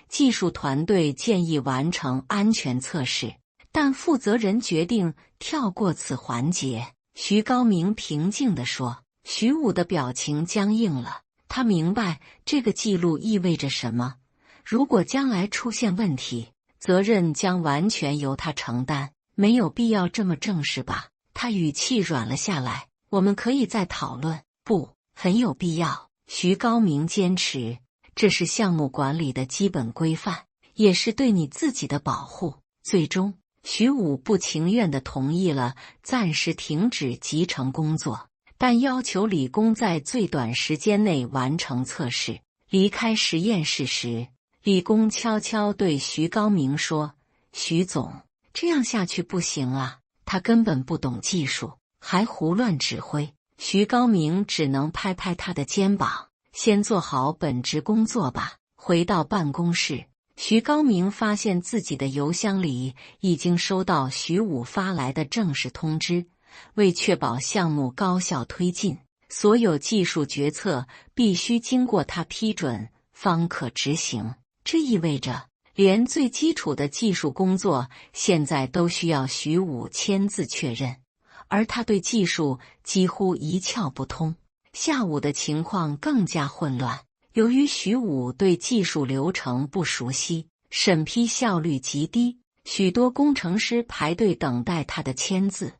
技术团队建议完成安全测试，但负责人决定跳过此环节。徐高明平静地说。徐武的表情僵硬了，他明白这个记录意味着什么。如果将来出现问题，责任将完全由他承担，没有必要这么正式吧？他语气软了下来。我们可以再讨论。不，很有必要。徐高明坚持，这是项目管理的基本规范，也是对你自己的保护。最终，徐武不情愿地同意了暂时停止集成工作，但要求李工在最短时间内完成测试。离开实验室时，李工悄悄对徐高明说：“徐总，这样下去不行啊，他根本不懂技术，还胡乱指挥。”徐高明只能拍拍他的肩膀，先做好本职工作吧。回到办公室，徐高明发现自己的邮箱里已经收到徐武发来的正式通知，为确保项目高效推进，所有技术决策必须经过他批准方可执行。这意味着，连最基础的技术工作现在都需要徐武签字确认，而他对技术几乎一窍不通。下午的情况更加混乱，由于徐武对技术流程不熟悉，审批效率极低，许多工程师排队等待他的签字，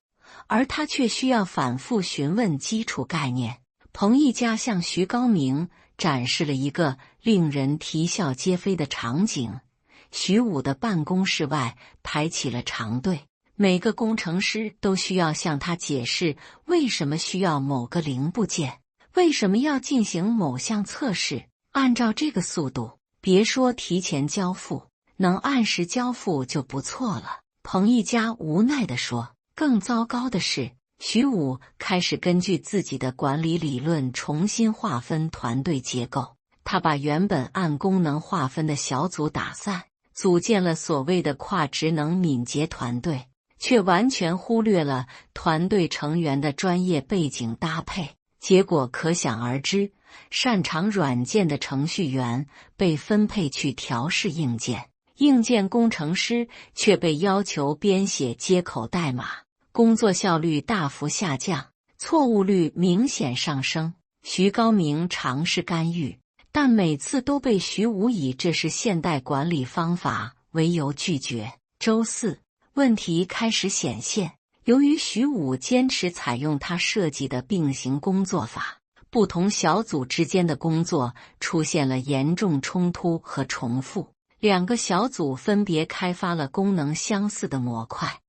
而他却需要反复询问基础概念。彭一家向徐高明展示了一个令人啼笑皆非的场景：徐武的办公室外排起了长队，每个工程师都需要向他解释为什么需要某个零部件，为什么要进行某项测试。按照这个速度，别说提前交付，能按时交付就不错了。彭一家无奈地说。更糟糕的是，徐武开始根据自己的管理理论重新划分团队结构。他把原本按功能划分的小组打散，组建了所谓的跨职能敏捷团队，却完全忽略了团队成员的专业背景搭配。结果可想而知，擅长软件的程序员被分配去调试硬件，硬件工程师却被要求编写接口代码，工作效率大幅下降，错误率明显上升。徐高明尝试干预，但每次都被徐武以这是现代管理方法为由拒绝。周四，问题开始显现。由于徐武坚持采用他设计的并行工作法，不同小组之间的工作出现了严重冲突和重复。两个小组分别开发了功能相似的模块，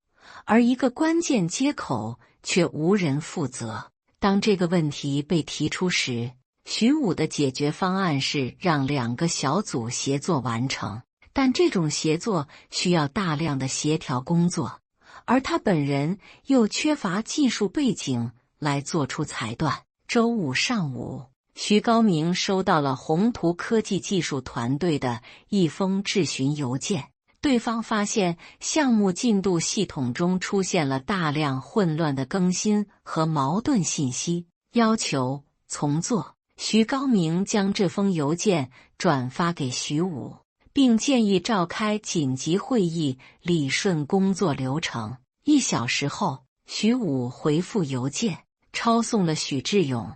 而一个关键接口却无人负责。当这个问题被提出时，徐武的解决方案是让两个小组协作完成，但这种协作需要大量的协调工作，而他本人又缺乏技术背景来做出裁断。周五上午，徐高明收到了宏图科技技术团队的一封质询邮件，对方发现项目进度系统中出现了大量混乱的更新和矛盾信息，要求重做。徐高明将这封邮件转发给徐武，并建议召开紧急会议理顺工作流程。1小时后，徐武回复邮件，抄送了许志勇，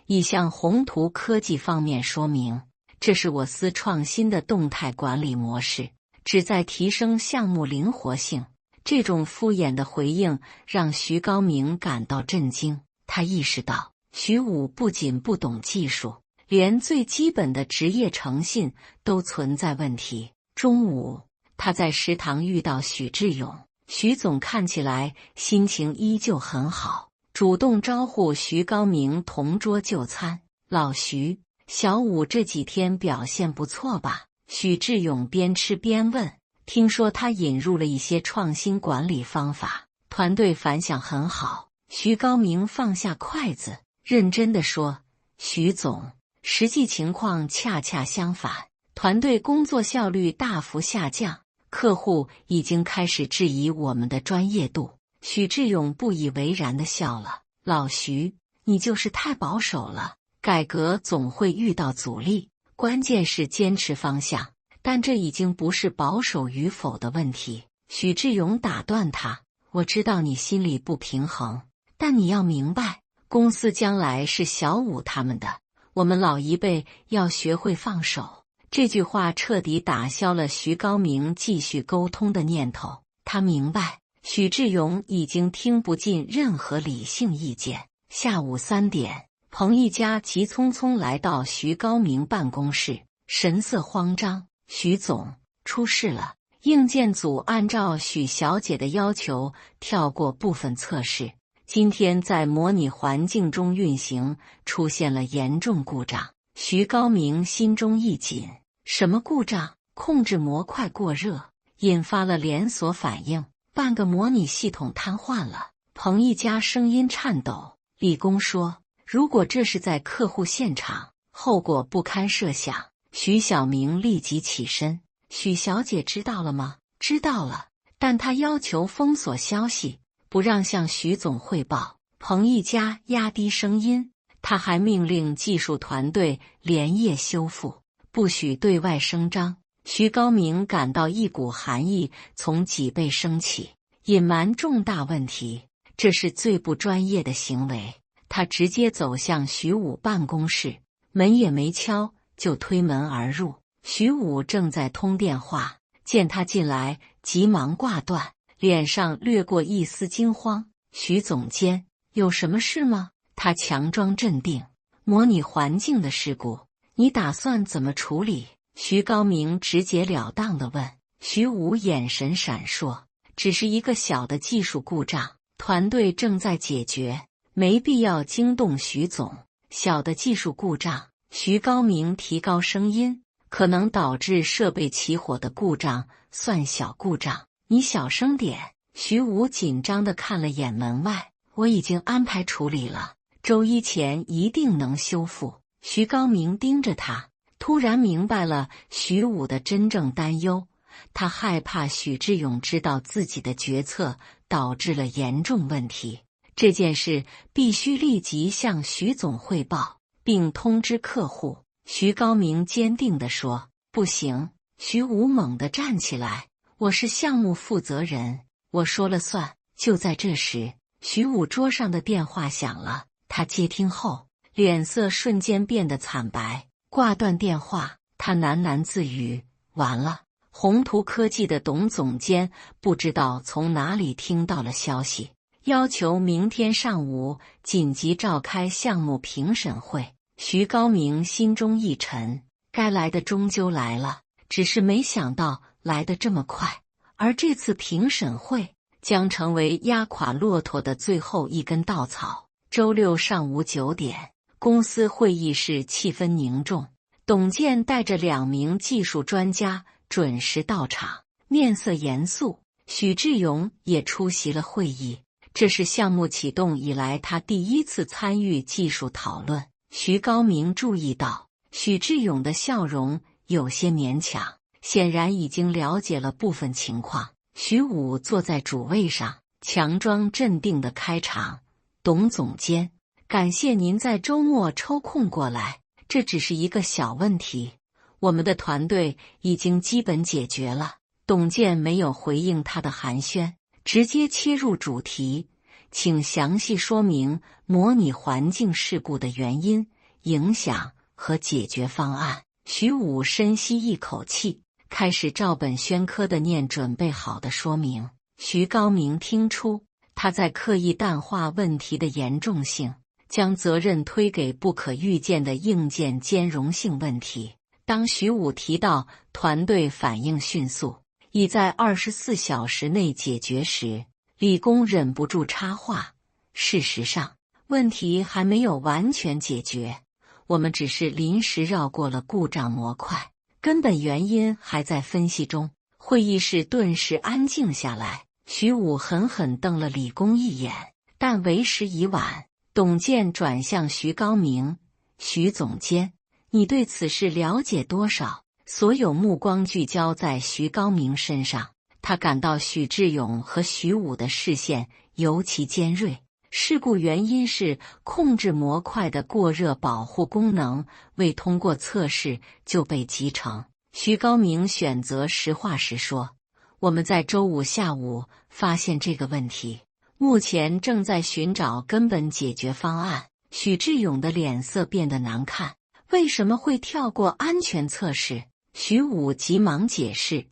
已向宏图科技方面说明，这是我司创新的动态管理模式，旨在提升项目灵活性。这种敷衍的回应让徐高明感到震惊，他意识到徐武不仅不懂技术，连最基本的职业诚信都存在问题。中午，他在食堂遇到许志勇，徐总看起来心情依旧很好，主动招呼徐高明同桌就餐。老徐，小武这几天表现不错吧？许志勇边吃边问。听说他引入了一些创新管理方法，团队反响很好。徐高明放下筷子，认真地说：“徐总，实际情况恰恰相反，团队工作效率大幅下降，客户已经开始质疑我们的专业度。”许志勇不以为然地笑了：“老徐，你就是太保守了，改革总会遇到阻力，关键是坚持方向。但这已经不是保守与否的问题。”许志勇打断他：“我知道你心里不平衡，但你要明白，公司将来是小武他们的，我们老一辈要学会放手。”这句话彻底打消了徐高明继续沟通的念头。他明白，许志勇已经听不进任何理性意见。下午3点，彭一家急匆匆来到徐高明办公室，神色慌张：“徐总，出事了！硬件组按照许小姐的要求跳过部分测试，今天在模拟环境中运行，出现了严重故障。徐高明心中一紧，什么故障？控制模块过热，引发了连锁反应，半个模拟系统瘫痪了。彭一家声音颤抖。李工说，如果这是在客户现场，后果不堪设想。徐小明立即起身。许小姐知道了吗？知道了，但她要求封锁消息，不让向徐总汇报。彭一家压低声音，他还命令技术团队连夜修复，不许对外声张。徐高明感到一股寒意从脊背升起，隐瞒重大问题，这是最不专业的行为。他直接走向徐武办公室，门也没敲就推门而入。徐武正在通电话，见他进来，急忙挂断，脸上掠过一丝惊慌。徐总监，有什么事吗？他强装镇定。模拟环境的事故，你打算怎么处理？徐高明直截了当地问。徐武眼神闪烁，只是一个小的技术故障，团队正在解决，没必要惊动徐总。小的技术故障，徐高明提高声音，可能导致设备起火的故障算小故障，你小声点。徐武紧张地看了眼门外，我已经安排处理了，周一前一定能修复。徐高明盯着他，突然明白了徐武的真正担忧，他害怕许志勇知道自己的决策导致了严重问题，这件事必须立即向徐总汇报，并通知客户。徐高明坚定地说，不行。徐武猛地站起来，我是项目负责人，我说了算。就在这时，徐武桌上的电话响了，他接听后，脸色瞬间变得惨白。挂断电话，他喃喃自语，完了。宏图科技的董总监不知道从哪里听到了消息，要求明天上午紧急召开项目评审会。徐高明心中一沉，该来的终究来了，只是没想到来得这么快。而这次评审会将成为压垮骆驼的最后一根稻草。周六上午9点，公司会议室气氛凝重，董健带着2名技术专家准时到场，面色严肃。许志勇也出席了会议，这是项目启动以来他第一次参与技术讨论。徐高明注意到许志勇的笑容有些勉强，显然已经了解了部分情况。徐武坐在主位上，强装镇定地开场，董总监，感谢您在周末抽空过来，这只是一个小问题，我们的团队已经基本解决了。董健没有回应他的寒暄，直接切入主题，请详细说明模拟环境事故的原因、影响和解决方案。徐武深吸一口气，开始照本宣科地念准备好的说明。徐高明听出他在刻意淡化问题的严重性，将责任推给不可预见的硬件兼容性问题。当徐武提到团队反应迅速，已在24小时内解决时，李工忍不住插话，事实上，问题还没有完全解决，我们只是临时绕过了故障模块，根本原因还在分析中。会议室顿时安静下来，徐武狠狠瞪了李工一眼，但为时已晚。董健转向徐高明，徐总监，你对此事了解多少？所有目光聚焦在徐高明身上，他感到许志勇和徐武的视线尤其尖锐。事故原因是控制模块的过热保护功能未通过测试就被集成。徐高明选择实话实说，我们在周五下午发现这个问题，目前正在寻找根本解决方案。许志勇的脸色变得难看，为什么会跳过安全测试？徐武急忙解释，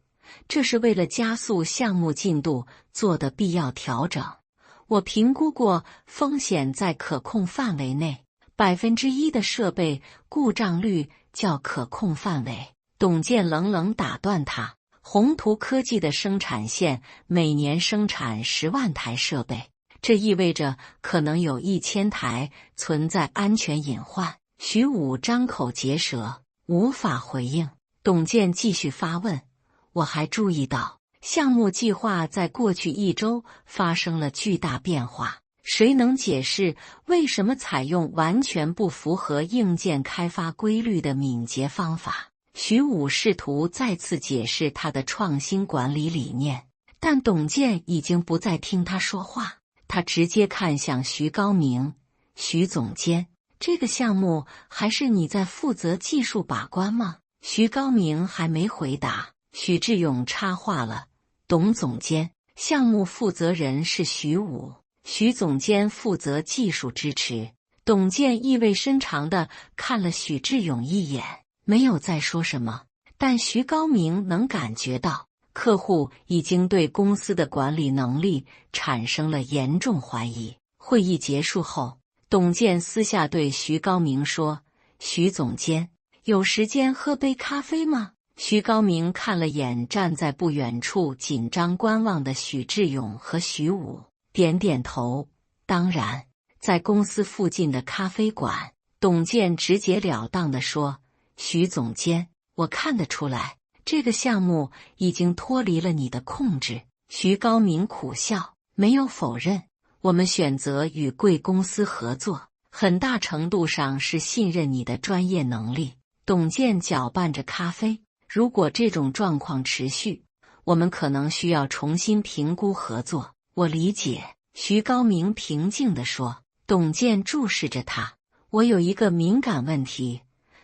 这是为了加速项目进度做的必要调整。我评估过风险在可控范围内，1%的设备故障率较可控范围。董健冷冷打断他，宏图科技的生产线每年生产10万台设备，这意味着可能有1000台存在安全隐患。徐武张口结舌，无法回应。董健继续发问：我还注意到，项目计划在过去1周发生了巨大变化，谁能解释为什么采用完全不符合硬件开发规律的敏捷方法？徐武试图再次解释他的创新管理理念，但董健已经不再听他说话，他直接看向徐高明：徐总监，这个项目还是你在负责技术把关吗？徐高明还没回答，许志勇插话了：董总监，项目负责人是徐武，徐总监负责技术支持。董健意味深长地看了许志勇一眼，没有再说什么，但徐高明能感觉到客户已经对公司的管理能力产生了严重怀疑。会议结束后，董健私下对徐高明说：徐总监，有时间喝杯咖啡吗？徐高明看了眼站在不远处紧张观望的许志勇和徐武，点点头：当然。在公司附近的咖啡馆，董健直截了当地说：徐总监，我看得出来，这个项目已经脱离了你的控制。徐高明苦笑，没有否认，我们选择与贵公司合作，很大程度上是信任你的专业能力。董健搅拌着咖啡，如果这种状况持续，我们可能需要重新评估合作。我理解，徐高明平静地说。董健注视着他，我有一个敏感问题，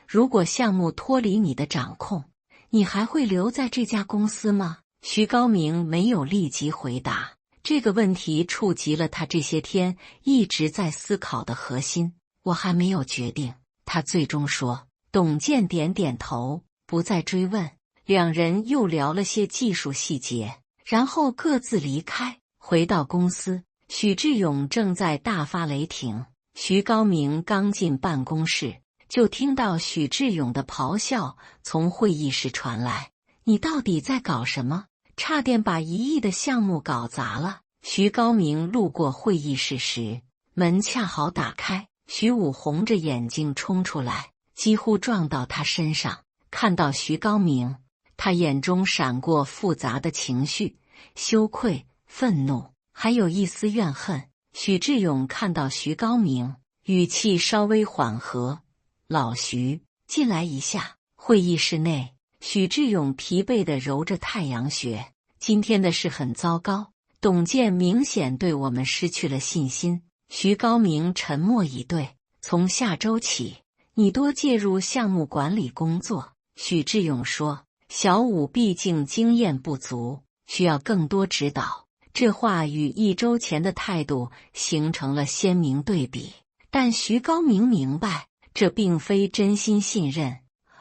如果项目脱离你的掌控，你还会留在这家公司吗？徐高明没有立即回答，这个问题触及了他这些天一直在思考的核心。我还没有决定，他最终说。董健点点头，不再追问。两人又聊了些技术细节，然后各自离开，回到公司。许志勇正在大发雷霆，徐高明刚进办公室，就听到许志勇的咆哮从会议室传来：你到底在搞什么？差点把1亿的项目搞砸了。徐高明路过会议室时，门恰好打开，徐武红着眼睛冲出来，几乎撞到他身上。看到徐高明，他眼中闪过复杂的情绪，羞愧、愤怒，还有一丝怨恨。许志勇看到徐高明，语气稍微缓和：老徐，进来一下。会议室内，许志勇疲惫地揉着太阳穴。今天的事很糟糕，董健明显对我们失去了信心。徐高明沉默以对。从下周起，你多介入项目管理工作。许志勇说，小武毕竟经验不足，需要更多指导。这话与1周前的态度形成了鲜明对比，但徐高明明白，这并非真心信任，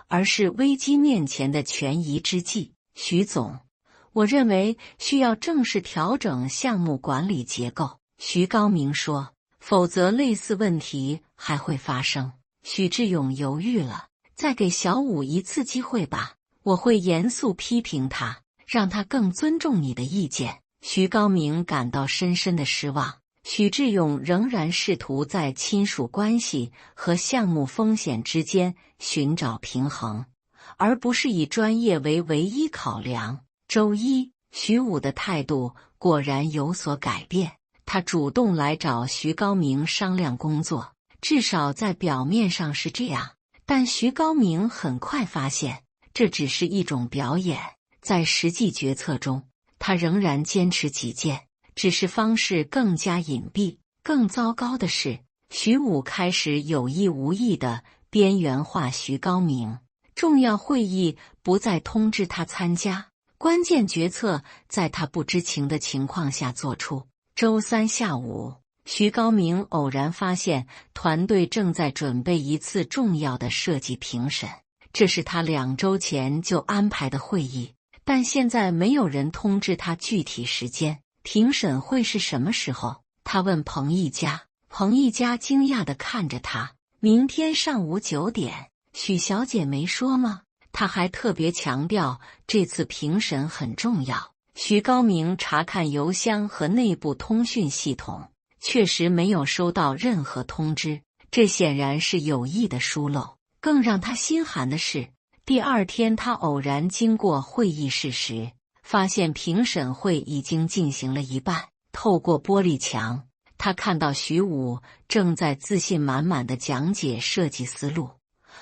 而是危机面前的权宜之计。徐总，我认为需要正式调整项目管理结构。徐高明说，否则类似问题还会发生。许志勇犹豫了，再给小武一次机会吧，我会严肃批评他，让他更尊重你的意见。徐高明感到深深的失望。许志勇仍然试图在亲属关系和项目风险之间寻找平衡，而不是以专业为唯一考量。周一，徐武的态度果然有所改变，他主动来找徐高明商量工作，至少在表面上是这样。但徐高明很快发现，这只是一种表演，在实际决策中，他仍然坚持己见，只是方式更加隐蔽。更糟糕的是，徐武开始有意无意地边缘化徐高明，重要会议不再通知他参加，关键决策在他不知情的情况下做出。周三下午，徐高明偶然发现团队正在准备一次重要的设计评审，这是他2周前就安排的会议，但现在没有人通知他具体时间。评审会是什么时候？他问彭一家。彭一家惊讶地看着他，明天上午9点。许小姐没说吗？他还特别强调这次评审很重要。徐高明查看邮箱和内部通讯系统，确实没有收到任何通知，这显然是有意的疏漏。更让他心寒的是，第二天他偶然经过会议室时，发现评审会已经进行了一半。透过玻璃墙，他看到徐武正在自信满满地讲解设计思路，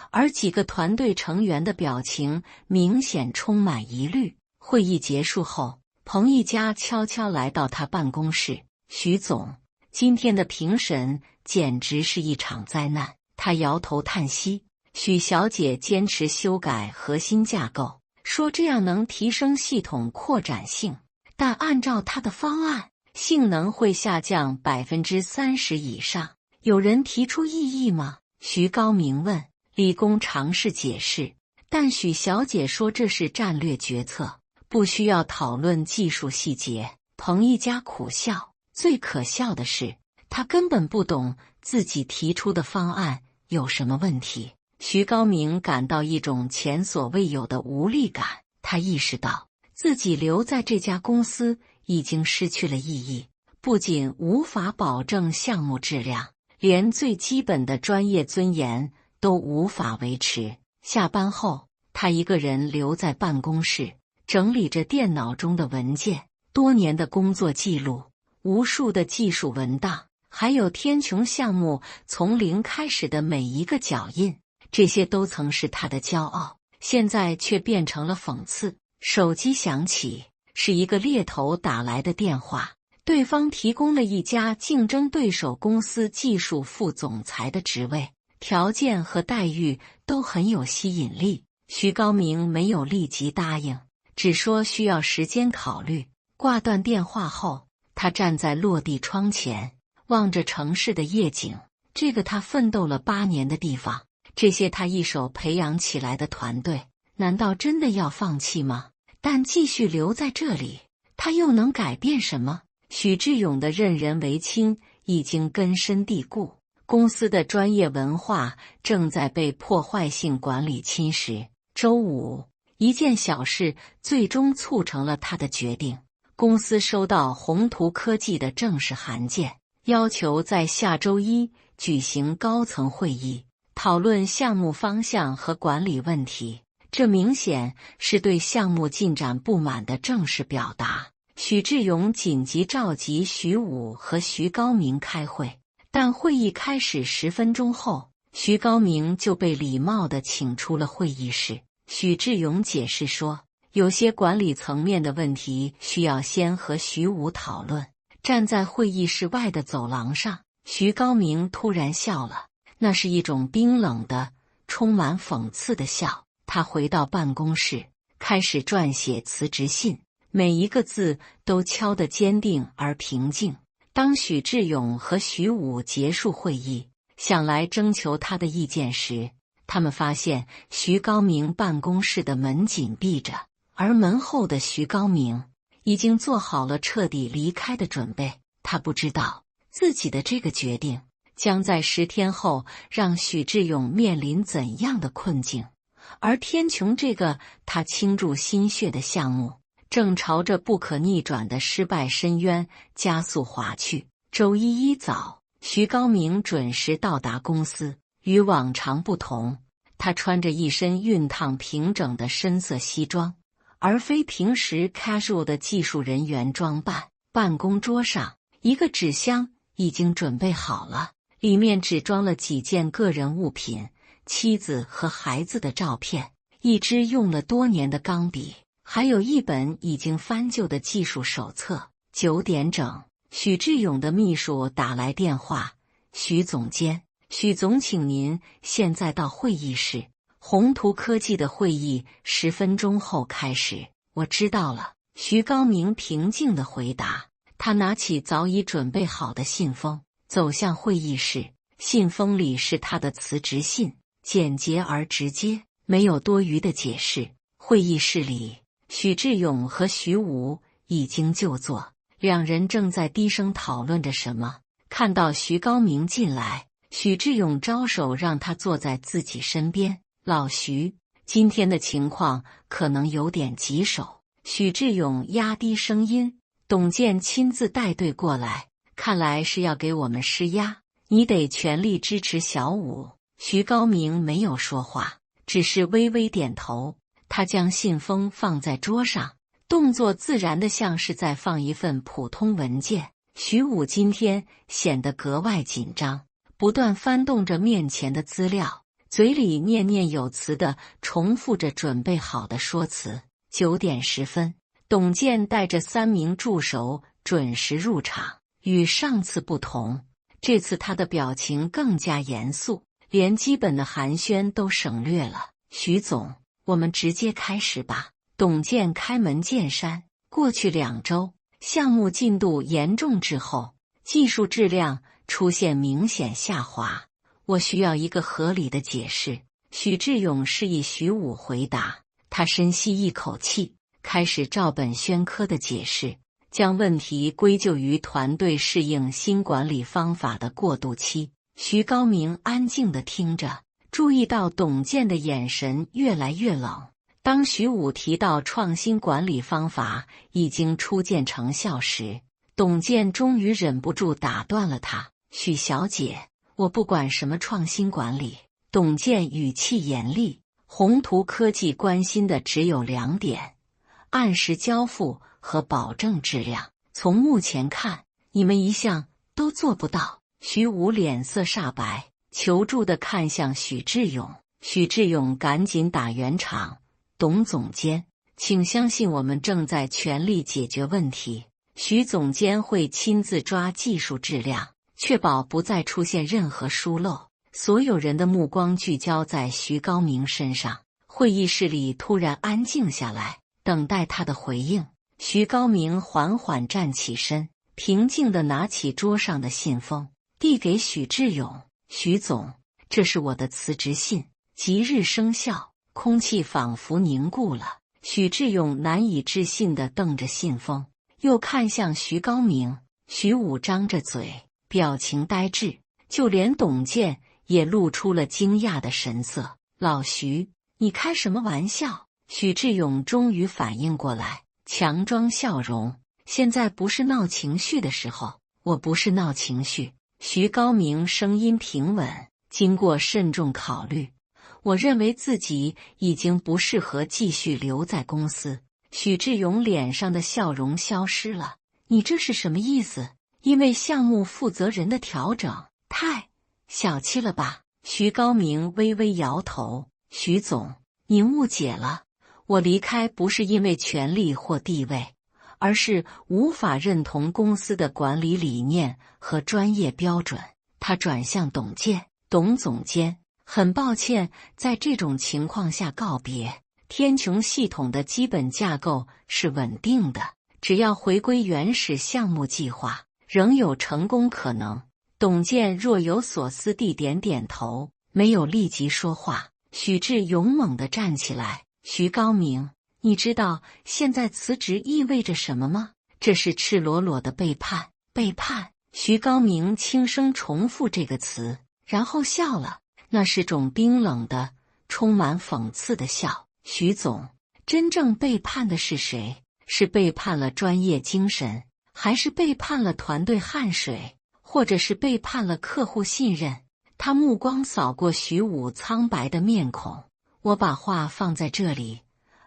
而几个团队成员的表情明显充满疑虑。会议结束后，彭一家悄悄来到他办公室：“徐总，今天的评审简直是一场灾难。”他摇头叹息。许小姐坚持修改核心架构，说这样能提升系统扩展性，但按照她的方案，性能会下降30%以上。有人提出异议吗？徐高明问。李工尝试解释，但许小姐说这是战略决策，不需要讨论技术细节。彭一家苦笑，最可笑的是，他根本不懂自己提出的方案有什么问题。徐高明感到一种前所未有的无力感，他意识到自己留在这家公司已经失去了意义，不仅无法保证项目质量，连最基本的专业尊严都无法维持。下班后，他一个人留在办公室，整理着电脑中的文件，多年的工作记录，无数的技术文档，还有天穹项目从零开始的每一个脚印。这些都曾是他的骄傲，现在却变成了讽刺。手机响起，是一个猎头打来的电话，对方提供了一家竞争对手公司技术副总裁的职位，条件和待遇都很有吸引力。徐高明没有立即答应，只说需要时间考虑。挂断电话后，他站在落地窗前，望着城市的夜景，这个他奋斗了8年的地方，这些他一手培养起来的团队，难道真的要放弃吗？但继续留在这里，他又能改变什么？许志勇的任人唯亲已经根深蒂固，公司的专业文化正在被破坏性管理侵蚀。周五，一件小事最终促成了他的决定。公司收到宏图科技的正式函件，要求在下周一举行高层会议，讨论项目方向和管理问题。这明显是对项目进展不满的正式表达。许志勇紧急召集徐武和徐高明开会，但会议开始10分钟后，徐高明就被礼貌地请出了会议室。许志勇解释说，有些管理层面的问题需要先和徐武讨论。站在会议室外的走廊上，徐高明突然笑了，那是一种冰冷的、充满讽刺的笑。他回到办公室，开始撰写辞职信，每一个字都敲得坚定而平静。当许志勇和徐武结束会议，想来征求他的意见时，他们发现徐高明办公室的门紧闭着，而门后的徐高明已经做好了彻底离开的准备。他不知道自己的这个决定将在10天后让许志勇面临怎样的困境。而天穹这个他倾注心血的项目，正朝着不可逆转的失败深渊加速滑去。周一早，徐高明准时到达公司。与往常不同，他穿着一身熨烫平整的深色西装，而非平时 casual 的技术人员装扮。办公桌上，一个纸箱已经准备好了，里面只装了几件个人物品，妻子和孩子的照片，一支用了多年的钢笔，还有一本已经翻旧的技术手册。9点整，许志勇的秘书打来电话：“许总监，许总，请您现在到会议室，宏图科技的会议10分钟后开始。”“我知道了。”徐高明平静地回答。他拿起早已准备好的信封，走向会议室。信封里是他的辞职信，简洁而直接，没有多余的解释。会议室里，许志勇和徐武已经就座，两人正在低声讨论着什么。看到徐高明进来，许志勇招手让他坐在自己身边。“老徐，今天的情况可能有点棘手。”许志勇压低声音。“董健亲自带队过来，看来是要给我们施压，你得全力支持小武。徐高明没有说话，只是微微点头。他将信封放在桌上，动作自然的像是在放一份普通文件。徐武今天显得格外紧张，不断翻动着面前的资料，嘴里念念有词地重复着准备好的说辞。9点10分，董健带着3名助手准时入场。与上次不同，这次他的表情更加严肃，连基本的寒暄都省略了。徐总，我们直接开始吧。董健开门见山。过去2周，项目进度严重滞后，技术质量出现明显下滑，我需要一个合理的解释。许志勇示意徐武回答。他深吸一口气，开始照本宣科的解释，将问题归咎于团队适应新管理方法的过渡期。徐高明安静地听着，注意到董健的眼神越来越冷。当徐武提到创新管理方法已经初见成效时，董健终于忍不住打断了他。许小姐，我不管什么创新管理。董健语气严厉。宏图科技关心的只有2点：按时交付和保证质量。从目前看，你们一项都做不到。徐武脸色煞白，求助地看向许志勇。许志勇赶紧打圆场：董总监，请相信我们正在全力解决问题。徐总监会亲自抓技术质量，确保不再出现任何疏漏。所有人的目光聚焦在徐高明身上，会议室里突然安静下来，等待他的回应。徐高明缓缓站起身，平静地拿起桌上的信封，递给许志勇。徐总，这是我的辞职信，即日生效。空气仿佛凝固了，许志勇难以置信地瞪着信封，又看向徐高明。徐武张着嘴，表情呆滞，就连董健也露出了惊讶的神色。老徐，你开什么玩笑？许志勇终于反应过来，强装笑容。现在不是闹情绪的时候。我不是闹情绪。徐高明声音平稳，经过慎重考虑，我认为自己已经不适合继续留在公司。许志勇脸上的笑容消失了。你这是什么意思？因为项目负责人的调整，太小气了吧？徐高明微微摇头。徐总，您误解了，我离开不是因为权力或地位，而是无法认同公司的管理理念和专业标准。他转向董健。董总监，很抱歉在这种情况下告别。天穹系统的基本架构是稳定的，只要回归原始项目计划，仍有成功可能。董健若有所思地点点头，没有立即说话。许志勇猛地站起来。徐高明，你知道现在辞职意味着什么吗？这是赤裸裸的背叛。背叛。徐高明轻声重复这个词，然后笑了，那是种冰冷的、充满讽刺的笑。徐总，真正背叛的是谁？是背叛了专业精神，还是背叛了团队汗水，或者是背叛了客户信任？他目光扫过徐武苍白的面孔。我把话放在这里，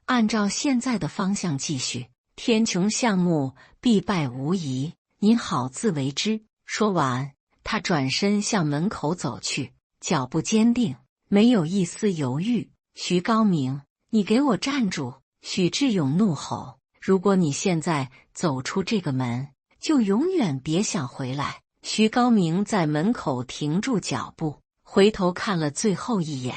按照现在的方向继续，天穹项目必败无疑，您好自为之。说完，他转身向门口走去，脚步坚定，没有一丝犹豫。徐高明，你给我站住！许志勇怒吼。如果你现在走出这个门，就永远别想回来。徐高明在门口停住脚步，回头看了最后一眼。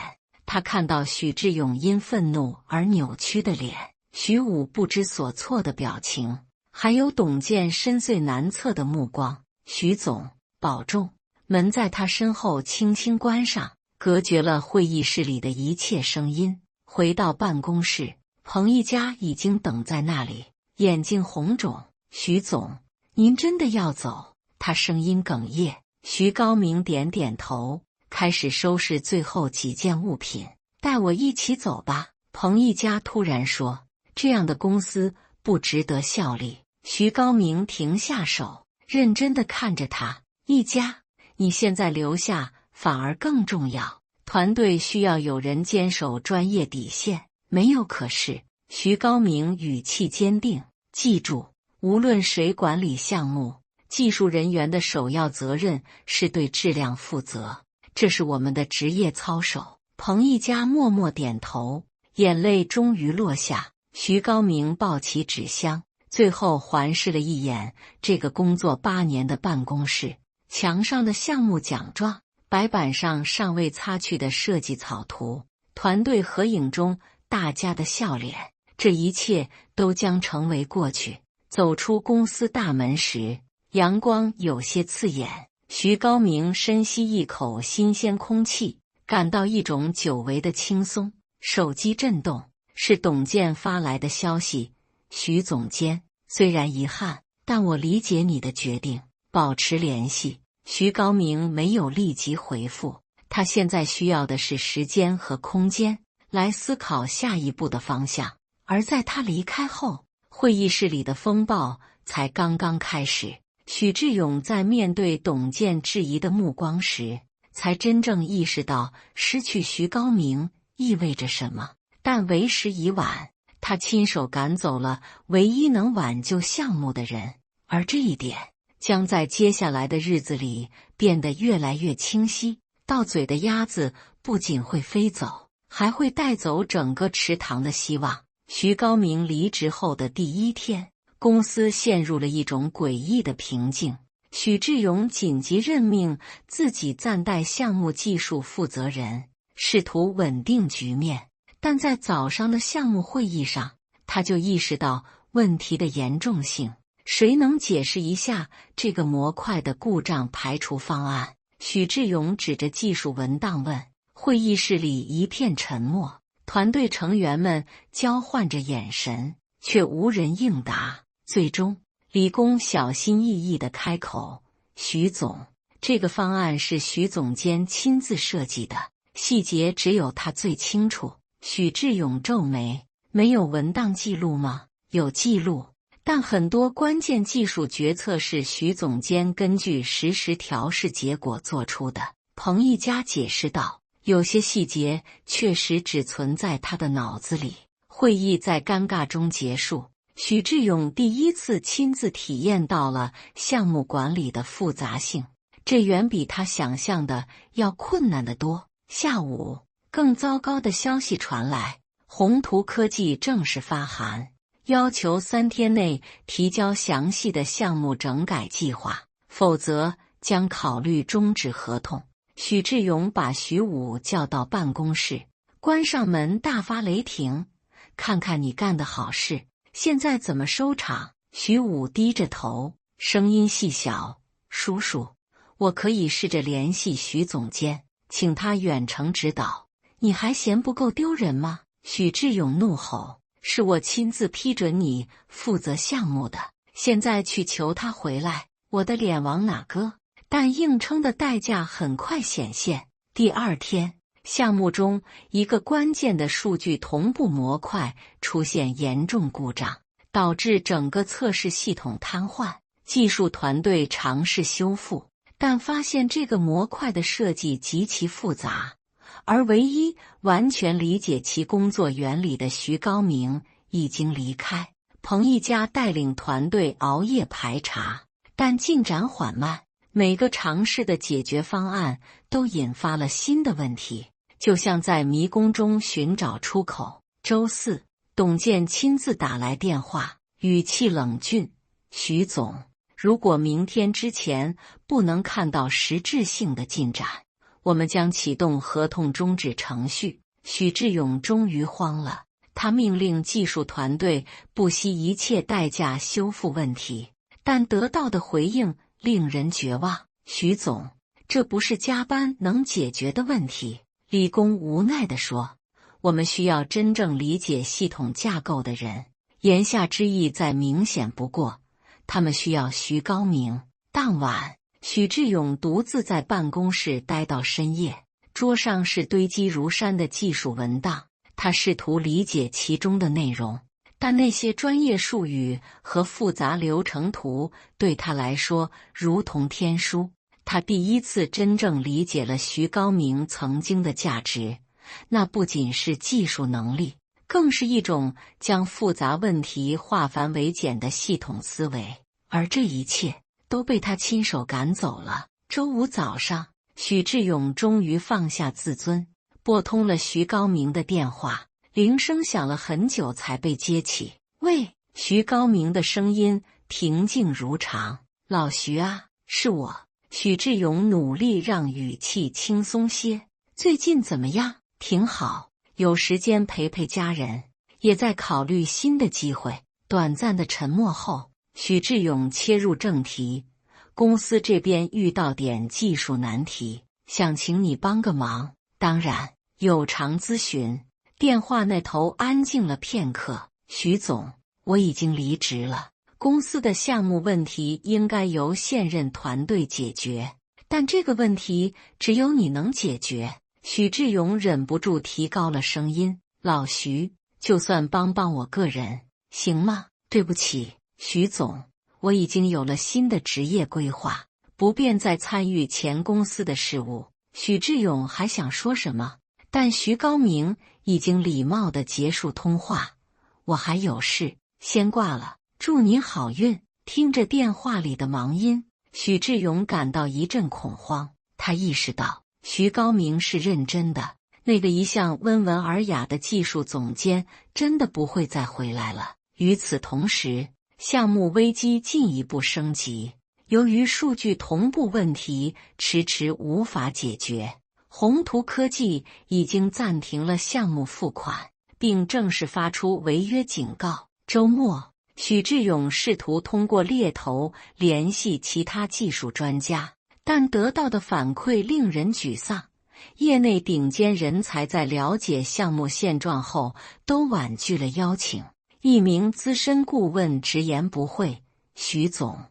他看到许志勇因愤怒而扭曲的脸，徐武不知所措的表情，还有董健深邃难测的目光。徐总，保重。门在他身后轻轻关上，隔绝了会议室里的一切声音。回到办公室，彭一家已经等在那里，眼睛红肿。徐总，您真的要走？他声音哽咽。徐高明点点头，开始收拾最后几件物品。带我一起走吧。彭一家突然说，这样的公司不值得效力。徐高明停下手，认真地看着他。一家，你现在留下反而更重要。团队需要有人坚守专业底线，没有可是。徐高明语气坚定，记住，无论谁管理项目，技术人员的首要责任是对质量负责，这是我们的职业操守。彭一家默默点头，眼泪终于落下。徐高明抱起纸箱，最后环视了一眼这个工作8年的办公室，墙上的项目奖状，白板上尚未擦去的设计草图，团队合影中大家的笑脸，这一切都将成为过去。走出公司大门时，阳光有些刺眼，徐高明深吸一口新鲜空气，感到一种久违的轻松。手机震动，是董健发来的消息：徐总监，虽然遗憾，但我理解你的决定，保持联系。徐高明没有立即回复，他现在需要的是时间和空间来思考下一步的方向。而在他离开后，会议室里的风暴才刚刚开始。许志勇在面对董健质疑的目光时，才真正意识到失去徐高明意味着什么。但为时已晚，他亲手赶走了唯一能挽救项目的人，而这一点将在接下来的日子里变得越来越清晰。到嘴的鸭子不仅会飞走，还会带走整个池塘的希望。徐高明离职后的第1天，公司陷入了一种诡异的平静。许志勇紧急任命自己暂代项目技术负责人，试图稳定局面。但在早上的项目会议上，他就意识到问题的严重性。谁能解释一下这个模块的故障排除方案？许志勇指着技术文档问。会议室里一片沉默，团队成员们交换着眼神，却无人应答。最终，李工小心翼翼地开口：徐总，这个方案是徐总监亲自设计的，细节只有他最清楚。许志勇皱眉：没有文档记录吗？有记录，但很多关键技术决策是徐总监根据实时调试结果做出的。彭一家解释道，有些细节确实只存在他的脑子里。会议在尴尬中结束，许志勇第一次亲自体验到了项目管理的复杂性，这远比他想象的要困难得多。下午，更糟糕的消息传来，宏图科技正式发函，要求3天内提交详细的项目整改计划，否则将考虑终止合同。许志勇把徐武叫到办公室，关上门大发雷霆：看看你干的好事，现在怎么收场？徐武低着头，声音细小：叔叔，我可以试着联系徐总监，请他远程指导。你还嫌不够丢人吗？许志勇怒吼：是我亲自批准你负责项目的，现在去求他回来，我的脸往哪搁？但硬撑的代价很快显现。第2天，项目中一个关键的数据同步模块出现严重故障，导致整个测试系统瘫痪。技术团队尝试修复，但发现这个模块的设计极其复杂，而唯一完全理解其工作原理的徐高明已经离开。彭一家带领团队熬夜排查，但进展缓慢。每个尝试的解决方案都引发了新的问题，就像在迷宫中寻找出口。周4，董健亲自打来电话，语气冷峻：徐总，如果明天之前不能看到实质性的进展，我们将启动合同终止程序。许志勇终于慌了，他命令技术团队不惜一切代价修复问题，但得到的回应令人绝望。徐总，这不是加班能解决的问题。李工无奈地说，我们需要真正理解系统架构的人，言下之意再明显不过，他们需要徐高明。当晚，许志勇独自在办公室待到深夜，桌上是堆积如山的技术文档，他试图理解其中的内容，但那些专业术语和复杂流程图对他来说如同天书。他第一次真正理解了徐高明曾经的价值，那不仅是技术能力，更是一种将复杂问题化繁为简的系统思维。而这一切都被他亲手赶走了。周五早上，许志勇终于放下自尊，拨通了徐高明的电话。铃声响了很久才被接起。喂，徐高明的声音平静如常。老徐啊，是我。许志勇努力让语气轻松些。最近怎么样？挺好，有时间陪陪家人，也在考虑新的机会。短暂的沉默后，许志勇切入正题。公司这边遇到点技术难题，想请你帮个忙。当然，有偿咨询。电话那头安静了片刻。徐总，我已经离职了，公司的项目问题应该由现任团队解决，但这个问题只有你能解决。许志勇忍不住提高了声音。老徐，就算帮我个人，行吗？对不起，徐总，我已经有了新的职业规划，不便再参与前公司的事务。许志勇还想说什么，但徐高明已经礼貌地结束通话。我还有事，先挂了，祝你好运。听着电话里的忙音，许志勇感到一阵恐慌。他意识到徐高明是认真的，那个一向温文尔雅的技术总监真的不会再回来了。与此同时，项目危机进一步升级，由于数据同步问题迟迟无法解决，宏图科技已经暂停了项目付款，并正式发出违约警告。周末，许志勇试图通过猎头联系其他技术专家，但得到的反馈令人沮丧。业内顶尖人才在了解项目现状后都婉拒了邀请。一名资深顾问直言不讳：徐总，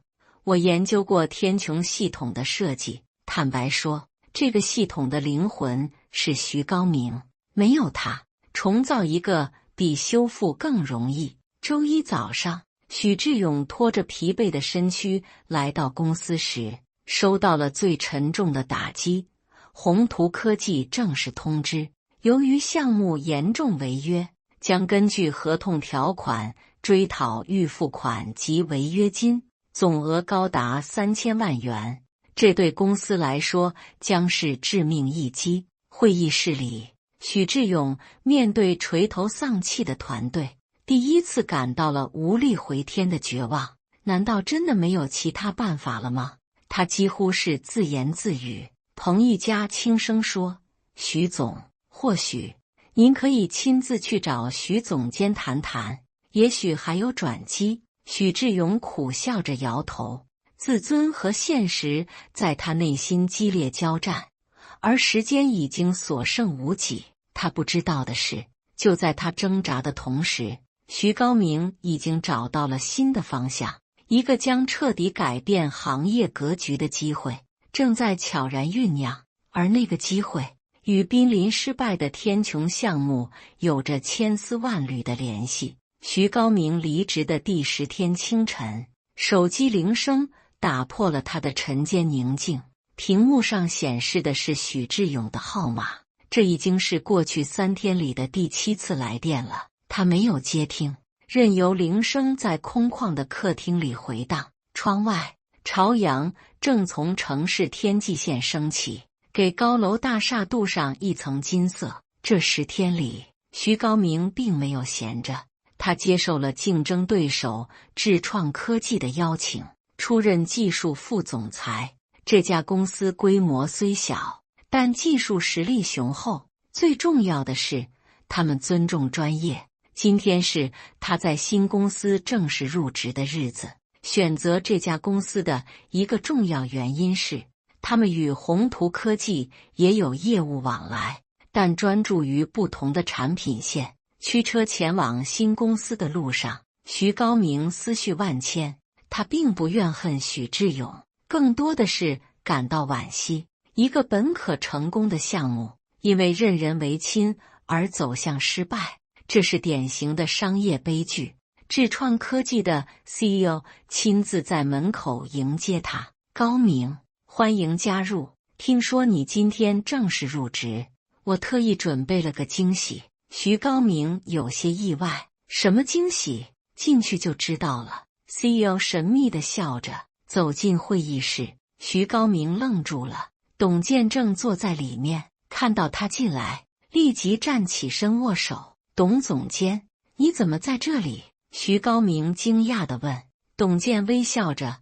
我研究过天穹系统的设计，坦白说，这个系统的灵魂是徐高明，没有他，重造一个比修复更容易。周一早上，许志勇拖着疲惫的身躯来到公司时，收到了最沉重的打击。宏图科技正式通知，由于项目严重违约，将根据合同条款追讨预付款及违约金，总额高达3000万元。这对公司来说将是致命一击。会议室里，许志勇面对垂头丧气的团队，第一次感到了无力回天的绝望。难道真的没有其他办法了吗？他几乎是自言自语。彭一家轻声说：徐总，或许您可以亲自去找徐总监谈谈，也许还有转机。许志勇苦笑着摇头，自尊和现实在他内心激烈交战，而时间已经所剩无几。他不知道的是，就在他挣扎的同时，徐高明已经找到了新的方向，一个将彻底改变行业格局的机会正在悄然酝酿，而那个机会与濒临失败的天穹项目有着千丝万缕的联系。徐高明离职的第10天清晨，手机铃声打破了他的晨间宁静。屏幕上显示的是许志勇的号码，这已经是过去3天里的第7次来电了。他没有接听，任由铃声在空旷的客厅里回荡。窗外，朝阳正从城市天际线升起，给高楼大厦镀上一层金色。这10天里，徐高明并没有闲着，他接受了竞争对手智创科技的邀请，出任技术副总裁。这家公司规模虽小，但技术实力雄厚。最重要的是，他们尊重专业。今天是他在新公司正式入职的日子。选择这家公司的一个重要原因是，他们与宏图科技也有业务往来，但专注于不同的产品线。驱车前往新公司的路上，徐高明思绪万千。他并不怨恨许志勇，更多的是感到惋惜。一个本可成功的项目，因为任人唯亲而走向失败，这是典型的商业悲剧。智创科技的 CEO 亲自在门口迎接他。高明，欢迎加入。听说你今天正式入职，我特意准备了个惊喜。徐高明有些意外，什么惊喜？进去就知道了。CEO 神秘地笑着走进会议室，徐高明愣住了。董健正坐在里面，看到他进来，立即站起身握手。董总监，你怎么在这里？徐高明惊讶地问。董健微笑着，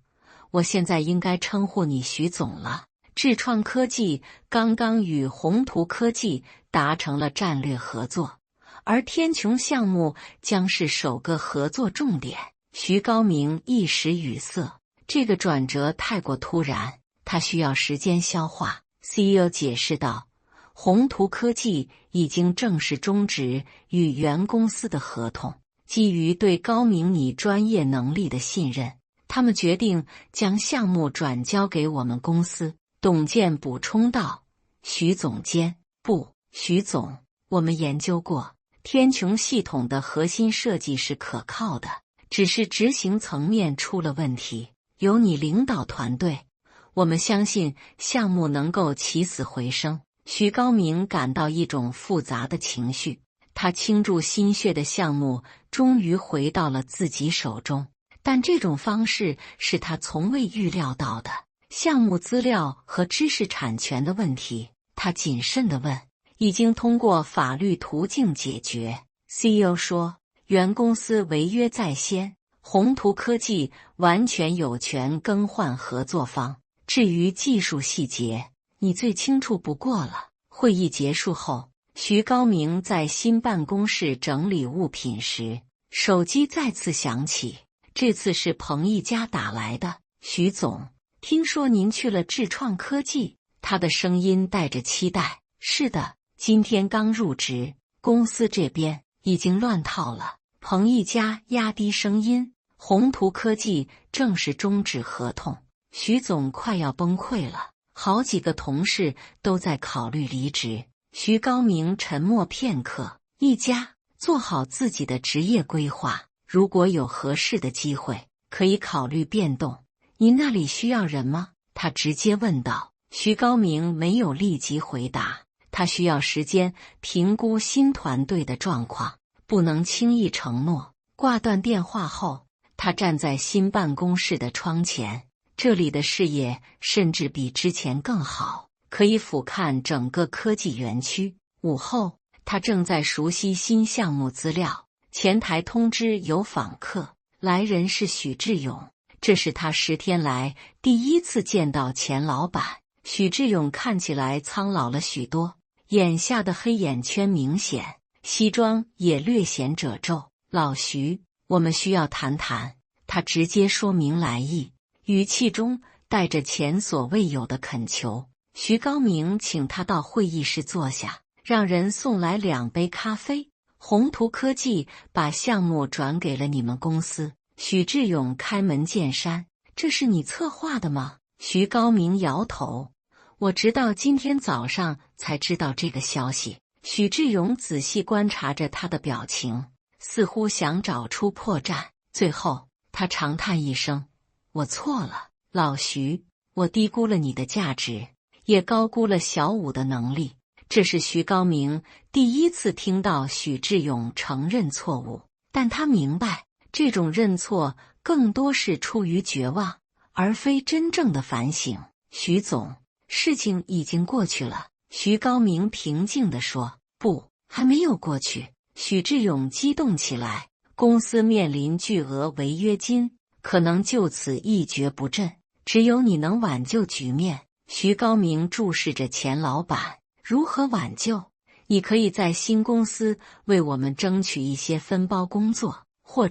我现在应该称呼你徐总了。智创科技刚刚与宏图科技达成了战略合作，而天穹项目将是首个合作重点。徐高明一时语塞，这个转折太过突然，他需要时间消化。CEO 解释道，宏图科技已经正式终止与原公司的合同，基于对高明你专业能力的信任，他们决定将项目转交给我们公司。董健补充道，徐总监，不，徐总，我们研究过，天穹系统的核心设计是可靠的，只是执行层面出了问题，由你领导团队，我们相信项目能够起死回生。徐高明感到一种复杂的情绪，他倾注心血的项目终于回到了自己手中，但这种方式是他从未预料到的。项目资料和知识产权的问题，他谨慎地问，已经通过法律途径解决。CEO 说，原公司违约在先，宏图科技完全有权更换合作方，至于技术细节，你最清楚不过了。会议结束后，徐高明在新办公室整理物品时，手机再次响起，这次是彭一家打来的。徐总，听说您去了智创科技，他的声音带着期待。是的，今天刚入职，公司这边已经乱套了。彭一家压低声音，宏图科技正式终止合同，徐总快要崩溃了，好几个同事都在考虑离职。徐高明沉默片刻，一家做好自己的职业规划，如果有合适的机会，可以考虑变动。您那里需要人吗？他直接问道。徐高明没有立即回答，他需要时间评估新团队的状况，不能轻易承诺。挂断电话后，他站在新办公室的窗前，这里的视野甚至比之前更好，可以俯瞰整个科技园区。午后，他正在熟悉新项目资料，前台通知有访客，来人是许志勇。这是他10天来第一次见到钱老板。许志勇看起来苍老了许多，眼下的黑眼圈明显，西装也略显褶皱。老徐，我们需要谈谈。他直接说明来意，语气中带着前所未有的恳求。徐高明请他到会议室坐下，让人送来2杯咖啡。宏图科技把项目转给了你们公司。许志勇开门见山，这是你策划的吗？徐高明摇头，我直到今天早上才知道这个消息。许志勇仔细观察着他的表情，似乎想找出破绽。最后，他长叹一声，我错了，老徐，我低估了你的价值，也高估了小武的能力。这是徐高明第一次听到许志勇承认错误，但他明白这种认错更多是出于绝望，而非真正的反省。徐总，事情已经过去了。徐高明平静地说。不，还没有过去。许志勇激动起来，公司面临巨额违约金，可能就此一蹶不振，只有你能挽救局面。徐高明注视着钱老板，如何挽救？你可以在新公司为我们争取一些分包工作，或